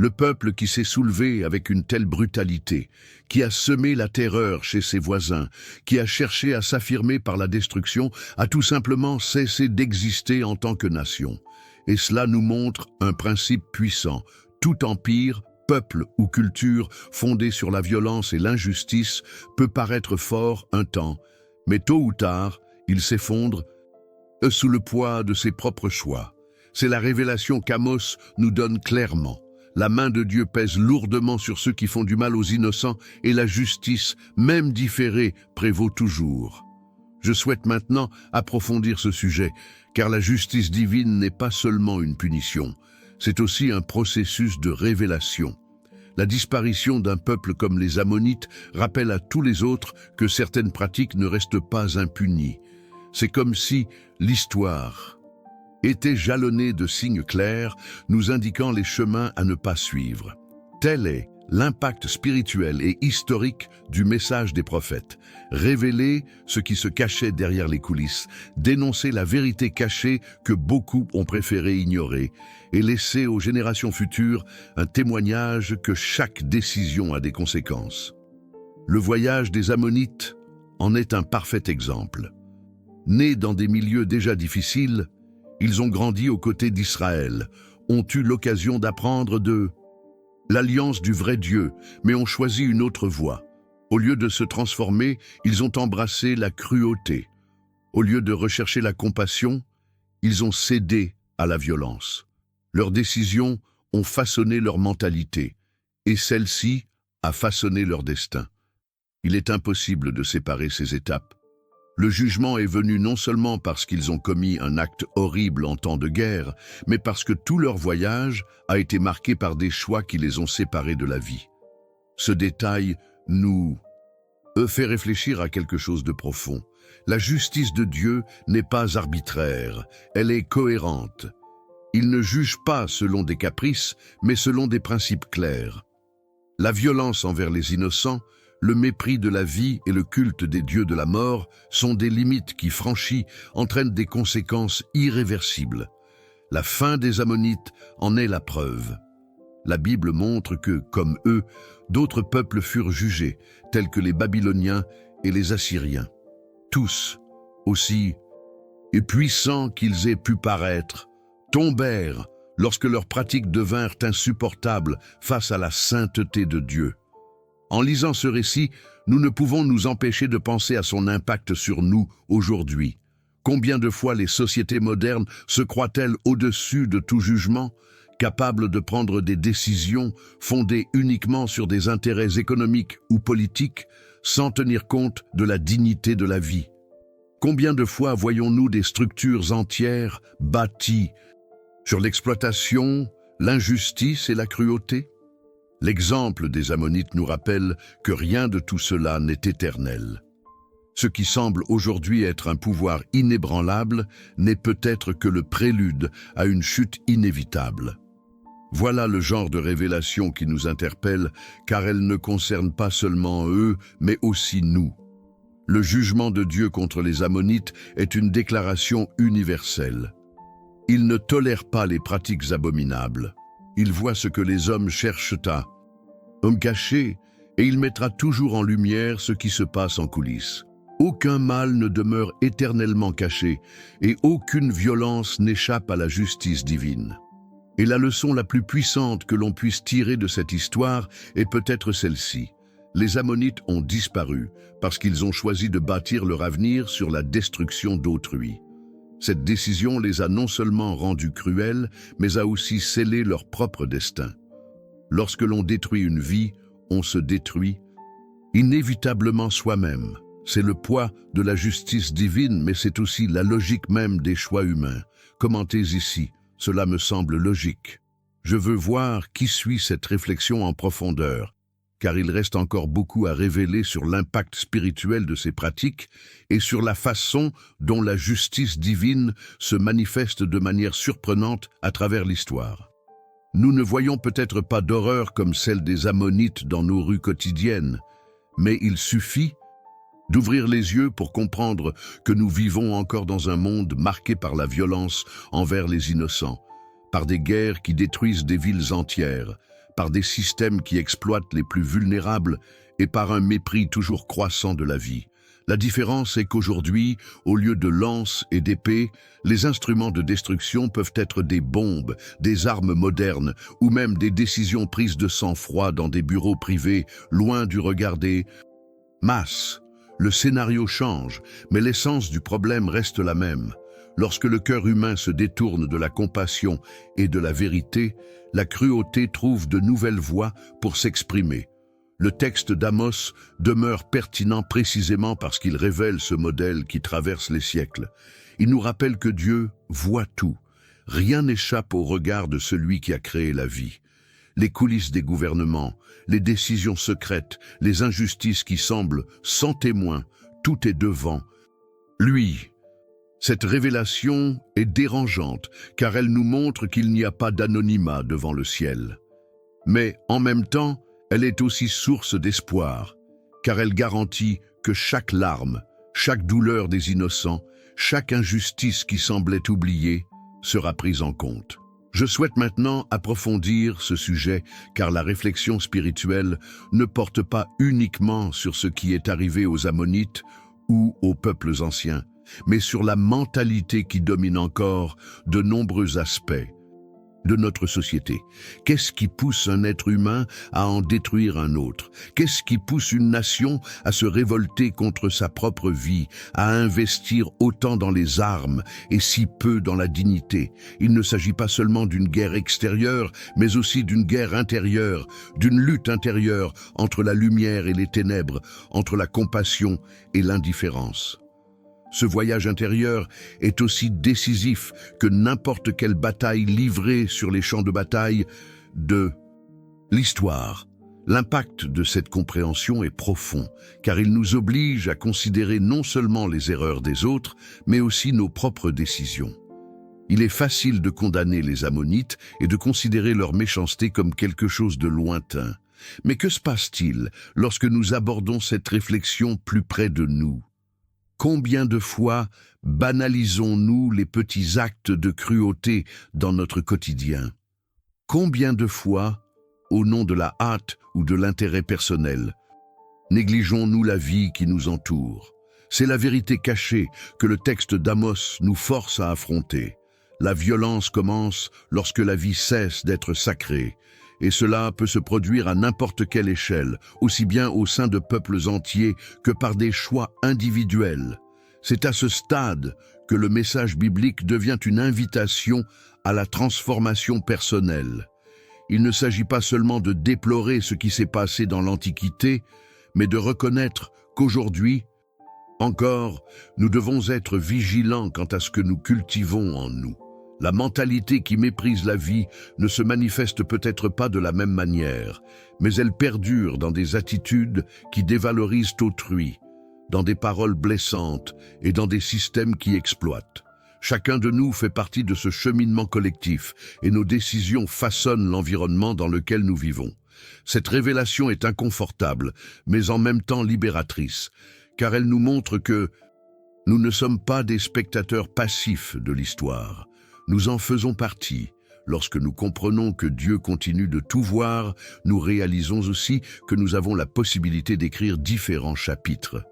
Le peuple qui s'est soulevé avec une telle brutalité, qui a semé la terreur chez ses voisins, qui a cherché à s'affirmer par la destruction, a tout simplement cessé d'exister en tant que nation. Et cela nous montre un principe puissant. Tout empire, peuple ou culture fondée sur la violence et l'injustice peut paraître fort un temps, mais tôt ou tard, il s'effondre sous le poids de ses propres choix. C'est la révélation qu'Amos nous donne clairement. La main de Dieu pèse lourdement sur ceux qui font du mal aux innocents et la justice, même différée, prévaut toujours. Je souhaite maintenant approfondir ce sujet, car la justice divine n'est pas seulement une punition, c'est aussi un processus de révélation. La disparition d'un peuple comme les Ammonites rappelle à tous les autres que certaines pratiques ne restent pas impunies. C'est comme si l'histoire était jalonnée de signes clairs nous indiquant les chemins à ne pas suivre. Tel est l'impact spirituel et historique du message des prophètes. Révéler ce qui se cachait derrière les coulisses, dénoncer la vérité cachée que beaucoup ont préféré ignorer et laisser aux générations futures un témoignage que chaque décision a des conséquences. Le voyage des Ammonites en est un parfait exemple. Nés dans des milieux déjà difficiles, Ils ont grandi aux côtés d'Israël, ont eu l'occasion d'apprendre de l'alliance du vrai Dieu, mais ont choisi une autre voie. Au lieu de se transformer, ils ont embrassé la cruauté. Au lieu de rechercher la compassion, ils ont cédé à la violence. Leurs décisions ont façonné leur mentalité, et celle-ci a façonné leur destin. Il est impossible de séparer ces étapes. Le jugement est venu non seulement parce qu'ils ont commis un acte horrible en temps de guerre, mais parce que tout leur voyage a été marqué par des choix qui les ont séparés de la vie. Ce détail nous fait réfléchir à quelque chose de profond. La justice de Dieu n'est pas arbitraire, elle est cohérente. Il ne juge pas selon des caprices, mais selon des principes clairs. La violence envers les innocents, le mépris de la vie et le culte des dieux de la mort sont des limites qui, franchies, entraînent des conséquences irréversibles. La fin des Ammonites en est la preuve. La Bible montre que, comme eux, d'autres peuples furent jugés, tels que les Babyloniens et les Assyriens. Tous, aussi puissants qu'ils aient pu paraître, tombèrent lorsque leurs pratiques devinrent insupportables face à la sainteté de Dieu. En lisant ce récit, nous ne pouvons nous empêcher de penser à son impact sur nous aujourd'hui. Combien de fois les sociétés modernes se croient-elles au-dessus de tout jugement, capables de prendre des décisions fondées uniquement sur des intérêts économiques ou politiques, sans tenir compte de la dignité de la vie? Combien de fois voyons-nous des structures entières bâties sur l'exploitation, l'injustice et la cruauté? L'exemple des Ammonites nous rappelle que rien de tout cela n'est éternel. Ce qui semble aujourd'hui être un pouvoir inébranlable n'est peut-être que le prélude à une chute inévitable. Voilà le genre de révélation qui nous interpelle, car elle ne concerne pas seulement eux, mais aussi nous. Le jugement de Dieu contre les Ammonites est une déclaration universelle. Il ne tolère pas les pratiques abominables. Il voit ce que les hommes cherchent à cacher, et il mettra toujours en lumière ce qui se passe en coulisses. Aucun mal ne demeure éternellement caché, et aucune violence n'échappe à la justice divine. Et la leçon la plus puissante que l'on puisse tirer de cette histoire est peut-être celle-ci. Les Ammonites ont disparu parce qu'ils ont choisi de bâtir leur avenir sur la destruction d'autrui. Cette décision les a non seulement rendus cruels, mais a aussi scellé leur propre destin. Lorsque l'on détruit une vie, on se détruit inévitablement soi-même. C'est le poids de la justice divine, mais c'est aussi la logique même des choix humains. Commentez ici, cela me semble logique. Je veux voir qui suit cette réflexion en profondeur, car il reste encore beaucoup à révéler sur l'impact spirituel de ces pratiques et sur la façon dont la justice divine se manifeste de manière surprenante à travers l'histoire. Nous ne voyons peut-être pas d'horreur comme celle des Ammonites dans nos rues quotidiennes, mais il suffit d'ouvrir les yeux pour comprendre que nous vivons encore dans un monde marqué par la violence envers les innocents, par des guerres qui détruisent des villes entières, par des systèmes qui exploitent les plus vulnérables et par un mépris toujours croissant de la vie. La différence est qu'aujourd'hui, au lieu de lances et d'épées, les instruments de destruction peuvent être des bombes, des armes modernes ou même des décisions prises de sang-froid dans des bureaux privés, loin du regard des masses. Le scénario change, mais l'essence du problème reste la même. Lorsque le cœur humain se détourne de la compassion et de la vérité, la cruauté trouve de nouvelles voies pour s'exprimer. Le texte d'Amos demeure pertinent précisément parce qu'il révèle ce modèle qui traverse les siècles. Il nous rappelle que Dieu voit tout. Rien n'échappe au regard de celui qui a créé la vie. Les coulisses des gouvernements, les décisions secrètes, les injustices qui semblent sans témoin, tout est devant lui. Cette révélation est dérangeante, car elle nous montre qu'il n'y a pas d'anonymat devant le ciel. Mais, en même temps, elle est aussi source d'espoir, car elle garantit que chaque larme, chaque douleur des innocents, chaque injustice qui semblait oubliée, sera prise en compte. Je souhaite maintenant approfondir ce sujet, car la réflexion spirituelle ne porte pas uniquement sur ce qui est arrivé aux Ammonites ou aux peuples anciens, mais sur la mentalité qui domine encore de nombreux aspects de notre société. Qu'est-ce qui pousse un être humain à en détruire un autre? Qu'est-ce qui pousse une nation à se révolter contre sa propre vie, à investir autant dans les armes et si peu dans la dignité? Il ne s'agit pas seulement d'une guerre extérieure, mais aussi d'une guerre intérieure, d'une lutte intérieure entre la lumière et les ténèbres, entre la compassion et l'indifférence. Ce voyage intérieur est aussi décisif que n'importe quelle bataille livrée sur les champs de bataille de l'histoire. L'impact de cette compréhension est profond, car il nous oblige à considérer non seulement les erreurs des autres, mais aussi nos propres décisions. Il est facile de condamner les Ammonites et de considérer leur méchanceté comme quelque chose de lointain. Mais que se passe-t-il lorsque nous abordons cette réflexion plus près de nous? Combien de fois banalisons-nous les petits actes de cruauté dans notre quotidien? Combien de fois, au nom de la hâte ou de l'intérêt personnel, négligeons-nous la vie qui nous entoure? C'est la vérité cachée que le texte d'Amos nous force à affronter. La violence commence lorsque la vie cesse d'être sacrée. Et cela peut se produire à n'importe quelle échelle, aussi bien au sein de peuples entiers que par des choix individuels. C'est à ce stade que le message biblique devient une invitation à la transformation personnelle. Il ne s'agit pas seulement de déplorer ce qui s'est passé dans l'Antiquité, mais de reconnaître qu'aujourd'hui, encore, nous devons être vigilants quant à ce que nous cultivons en nous. La mentalité qui méprise la vie ne se manifeste peut-être pas de la même manière, mais elle perdure dans des attitudes qui dévalorisent autrui, dans des paroles blessantes et dans des systèmes qui exploitent. Chacun de nous fait partie de ce cheminement collectif et nos décisions façonnent l'environnement dans lequel nous vivons. Cette révélation est inconfortable, mais en même temps libératrice, car elle nous montre que nous ne sommes pas des spectateurs passifs de l'histoire. Nous en faisons partie. Lorsque nous comprenons que Dieu continue de tout voir, nous réalisons aussi que nous avons la possibilité d'écrire différents chapitres.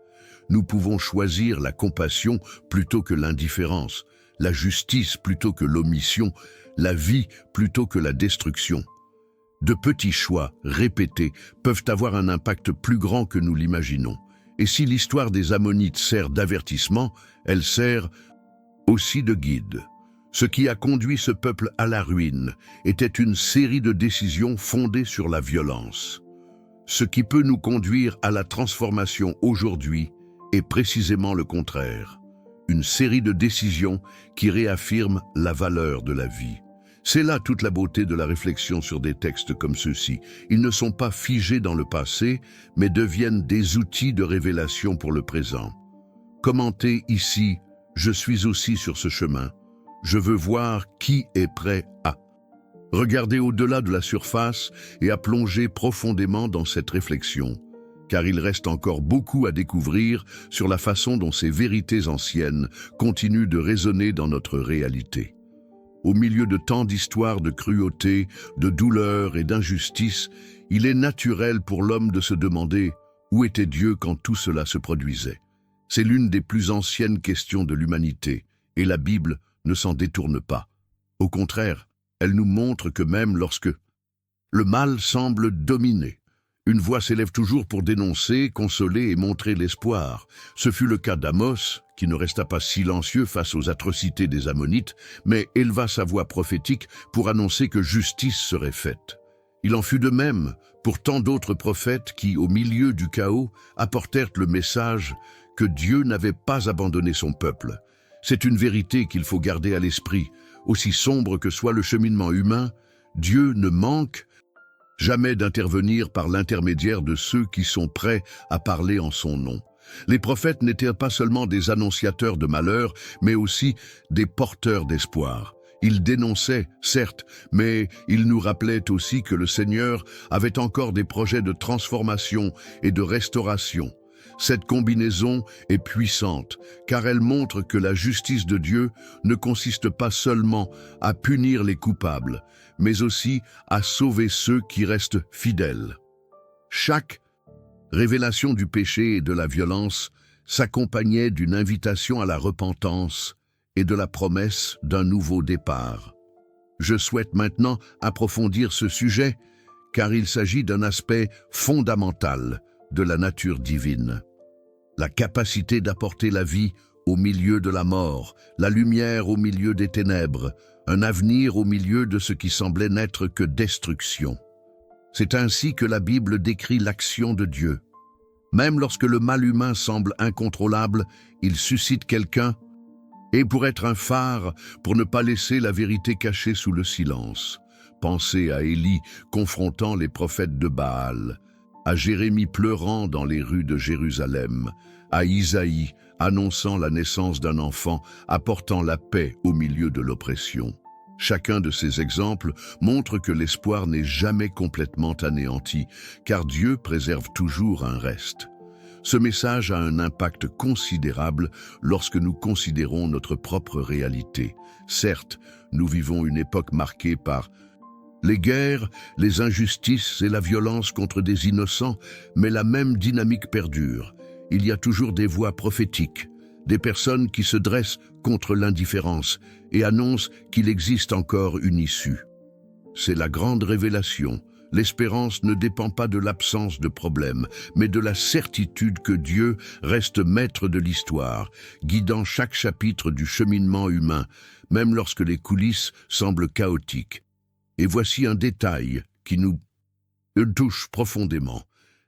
Nous pouvons choisir la compassion plutôt que l'indifférence, la justice plutôt que l'omission, la vie plutôt que la destruction. De petits choix répétés peuvent avoir un impact plus grand que nous l'imaginons. Et si l'histoire des Ammonites sert d'avertissement, elle sert aussi de guide. Ce qui a conduit ce peuple à la ruine était une série de décisions fondées sur la violence. Ce qui peut nous conduire à la transformation aujourd'hui est précisément le contraire. Une série de décisions qui réaffirment la valeur de la vie. C'est là toute la beauté de la réflexion sur des textes comme ceux-ci. Ils ne sont pas figés dans le passé, mais deviennent des outils de révélation pour le présent. Commentez ici « Je suis aussi sur ce chemin ». Je veux voir qui est prêt à regarder au-delà de la surface et à plonger profondément dans cette réflexion, car il reste encore beaucoup à découvrir sur la façon dont ces vérités anciennes continuent de résonner dans notre réalité. Au milieu de tant d'histoires de cruauté, de douleur et d'injustice, il est naturel pour l'homme de se demander où était Dieu quand tout cela se produisait. C'est l'une des plus anciennes questions de l'humanité, et la Bible ne s'en détourne pas. Au contraire, elle nous montre que même lorsque le mal semble dominer, une voix s'élève toujours pour dénoncer, consoler et montrer l'espoir. Ce fut le cas d'Amos, qui ne resta pas silencieux face aux atrocités des Ammonites, mais éleva sa voix prophétique pour annoncer que justice serait faite. Il en fut de même pour tant d'autres prophètes qui, au milieu du chaos, apportèrent le message que Dieu n'avait pas abandonné son peuple. C'est une vérité qu'il faut garder à l'esprit. Aussi sombre que soit le cheminement humain, Dieu ne manque jamais d'intervenir par l'intermédiaire de ceux qui sont prêts à parler en son nom. Les prophètes n'étaient pas seulement des annonciateurs de malheur, mais aussi des porteurs d'espoir. Ils dénonçaient, certes, mais ils nous rappelaient aussi que le Seigneur avait encore des projets de transformation et de restauration. Cette combinaison est puissante, car elle montre que la justice de Dieu ne consiste pas seulement à punir les coupables, mais aussi à sauver ceux qui restent fidèles. Chaque révélation du péché et de la violence s'accompagnait d'une invitation à la repentance et de la promesse d'un nouveau départ. Je souhaite maintenant approfondir ce sujet, car il s'agit d'un aspect fondamental de la nature divine. La capacité d'apporter la vie au milieu de la mort, la lumière au milieu des ténèbres, un avenir au milieu de ce qui semblait n'être que destruction. C'est ainsi que la Bible décrit l'action de Dieu. Même lorsque le mal humain semble incontrôlable, il suscite quelqu'un, et pour être un phare, pour ne pas laisser la vérité cachée sous le silence. Pensez à Élie confrontant les prophètes de Baal, à Jérémie pleurant dans les rues de Jérusalem, à Isaïe annonçant la naissance d'un enfant, apportant la paix au milieu de l'oppression. Chacun de ces exemples montre que l'espoir n'est jamais complètement anéanti, car Dieu préserve toujours un reste. Ce message a un impact considérable lorsque nous considérons notre propre réalité. Certes, nous vivons une époque marquée par les guerres, les injustices et la violence contre des innocents, mais la même dynamique perdure. Il y a toujours des voix prophétiques, des personnes qui se dressent contre l'indifférence et annoncent qu'il existe encore une issue. C'est la grande révélation. L'espérance ne dépend pas de l'absence de problèmes, mais de la certitude que Dieu reste maître de l'histoire, guidant chaque chapitre du cheminement humain, même lorsque les coulisses semblent chaotiques. Et voici un détail qui nous touche profondément.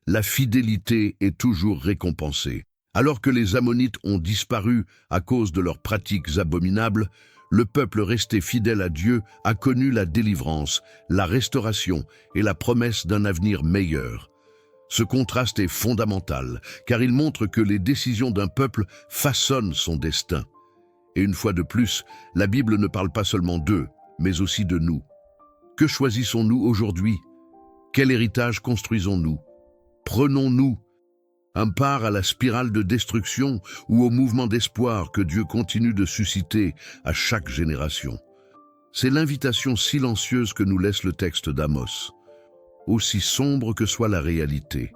La fidélité est toujours récompensée. Alors que les Ammonites ont disparu à cause de leurs pratiques abominables, le peuple resté fidèle à Dieu a connu la délivrance, la restauration et la promesse d'un avenir meilleur. Ce contraste est fondamental, car il montre que les décisions d'un peuple façonnent son destin. Et une fois de plus, la Bible ne parle pas seulement d'eux, mais aussi de nous. Que choisissons-nous aujourd'hui? Quel héritage construisons-nous? Prenons-nous un part à la spirale de destruction ou au mouvement d'espoir que Dieu continue de susciter à chaque génération? C'est l'invitation silencieuse que nous laisse le texte d'Amos. Aussi sombre que soit la réalité,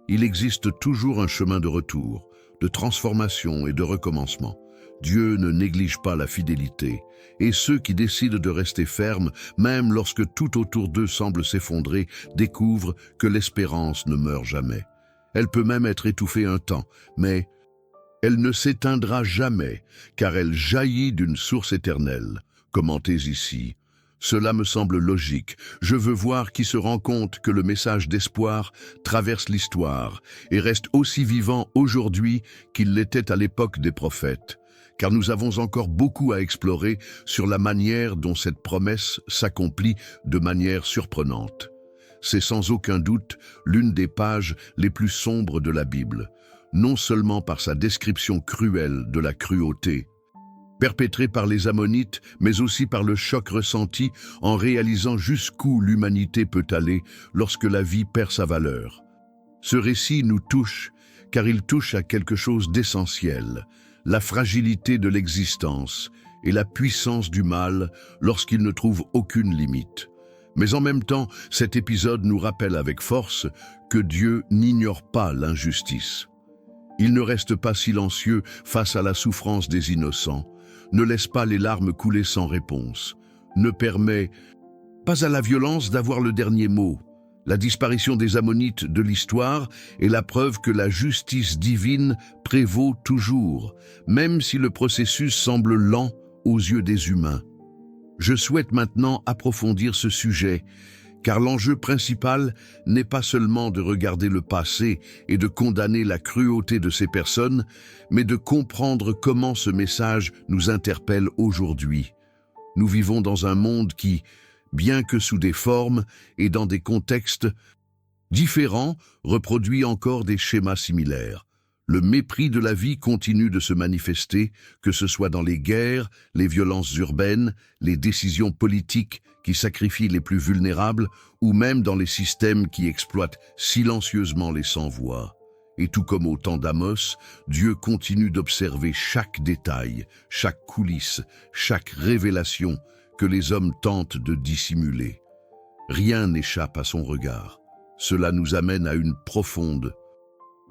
il existe toujours un chemin de retour, de transformation et de recommencement. Dieu ne néglige pas la fidélité, et ceux qui décident de rester fermes, même lorsque tout autour d'eux semble s'effondrer, découvrent que l'espérance ne meurt jamais. Elle peut même être étouffée un temps, mais elle ne s'éteindra jamais, car elle jaillit d'une source éternelle. Commentez ici. Cela me semble logique. Je veux voir qui se rend compte que le message d'espoir traverse l'histoire et reste aussi vivant aujourd'hui qu'il l'était à l'époque des prophètes. Car nous avons encore beaucoup à explorer sur la manière dont cette promesse s'accomplit de manière surprenante. C'est sans aucun doute l'une des pages les plus sombres de la Bible, non seulement par sa description cruelle de la cruauté, perpétrée par les Ammonites, mais aussi par le choc ressenti en réalisant jusqu'où l'humanité peut aller lorsque la vie perd sa valeur. Ce récit nous touche, car il touche à quelque chose d'essentiel, la fragilité de l'existence et la puissance du mal lorsqu'il ne trouve aucune limite. Mais en même temps, cet épisode nous rappelle avec force que Dieu n'ignore pas l'injustice. Il ne reste pas silencieux face à la souffrance des innocents, ne laisse pas les larmes couler sans réponse, ne permet pas à la violence d'avoir le dernier mot. La disparition des Ammonites de l'histoire est la preuve que la justice divine prévaut toujours, même si le processus semble lent aux yeux des humains. Je souhaite maintenant approfondir ce sujet, car l'enjeu principal n'est pas seulement de regarder le passé et de condamner la cruauté de ces personnes, mais de comprendre comment ce message nous interpelle aujourd'hui. Nous vivons dans un monde qui, bien que sous des formes et dans des contextes différents, reproduit encore des schémas similaires. Le mépris de la vie continue de se manifester, que ce soit dans les guerres, les violences urbaines, les décisions politiques qui sacrifient les plus vulnérables, ou même dans les systèmes qui exploitent silencieusement les sans-voix. Et tout comme au temps d'Amos, Dieu continue d'observer chaque détail, chaque coulisse, chaque révélation que les hommes tentent de dissimuler. Rien n'échappe à son regard. Cela nous amène à une profonde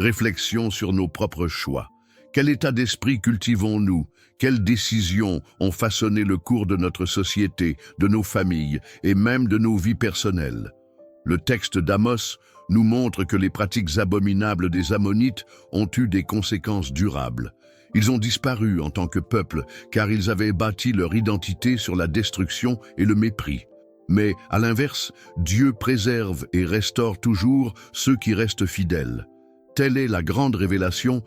réflexion sur nos propres choix. Quel état d'esprit cultivons-nous? Quelles décisions ont façonné le cours de notre société, de nos familles et même de nos vies personnelles? Le texte d'Amos nous montre que les pratiques abominables des Ammonites ont eu des conséquences durables. Ils ont disparu en tant que peuple car ils avaient bâti leur identité sur la destruction et le mépris. Mais, à l'inverse, Dieu préserve et restaure toujours ceux qui restent fidèles. Telle est la grande révélation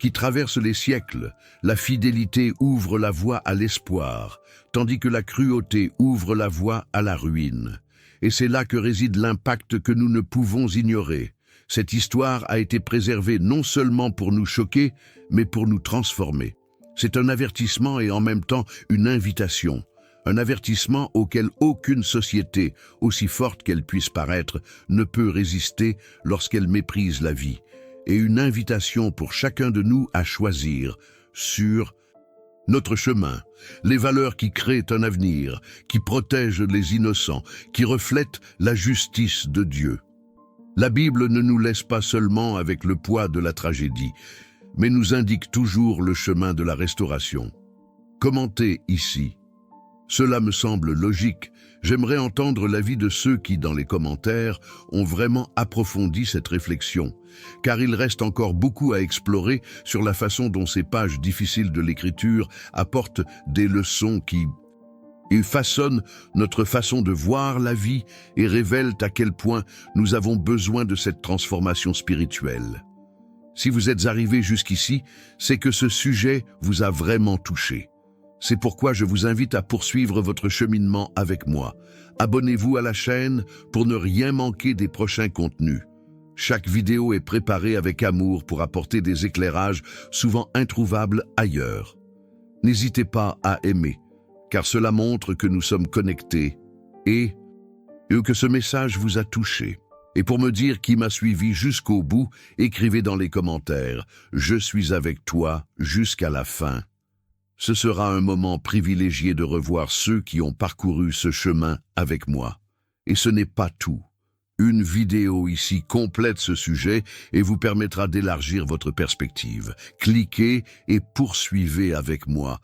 qui traverse les siècles. La fidélité ouvre la voie à l'espoir, tandis que la cruauté ouvre la voie à la ruine. Et c'est là que réside l'impact que nous ne pouvons ignorer. Cette histoire a été préservée non seulement pour nous choquer, mais pour nous transformer. C'est un avertissement et en même temps une invitation. Un avertissement auquel aucune société, aussi forte qu'elle puisse paraître, ne peut résister lorsqu'elle méprise la vie. Et une invitation pour chacun de nous à choisir sur notre chemin, les valeurs qui créent un avenir, qui protègent les innocents, qui reflètent la justice de Dieu. La Bible ne nous laisse pas seulement avec le poids de la tragédie, mais nous indique toujours le chemin de la restauration. Commentez ici. Cela me semble logique. J'aimerais entendre l'avis de ceux qui, dans les commentaires, ont vraiment approfondi cette réflexion, car il reste encore beaucoup à explorer sur la façon dont ces pages difficiles de l'écriture apportent des leçons qui façonnent notre façon de voir la vie et révèlent à quel point nous avons besoin de cette transformation spirituelle. Si vous êtes arrivé jusqu'ici, c'est que ce sujet vous a vraiment touché. C'est pourquoi je vous invite à poursuivre votre cheminement avec moi. Abonnez-vous à la chaîne pour ne rien manquer des prochains contenus. Chaque vidéo est préparée avec amour pour apporter des éclairages souvent introuvables ailleurs. N'hésitez pas à aimer, car cela montre que nous sommes connectés et que ce message vous a touché. Et pour me dire qui m'a suivi jusqu'au bout, écrivez dans les commentaires « Je suis avec toi jusqu'à la fin ». Ce sera un moment privilégié de revoir ceux qui ont parcouru ce chemin avec moi. Et ce n'est pas tout. Une vidéo ici complète ce sujet et vous permettra d'élargir votre perspective. Cliquez et poursuivez avec moi.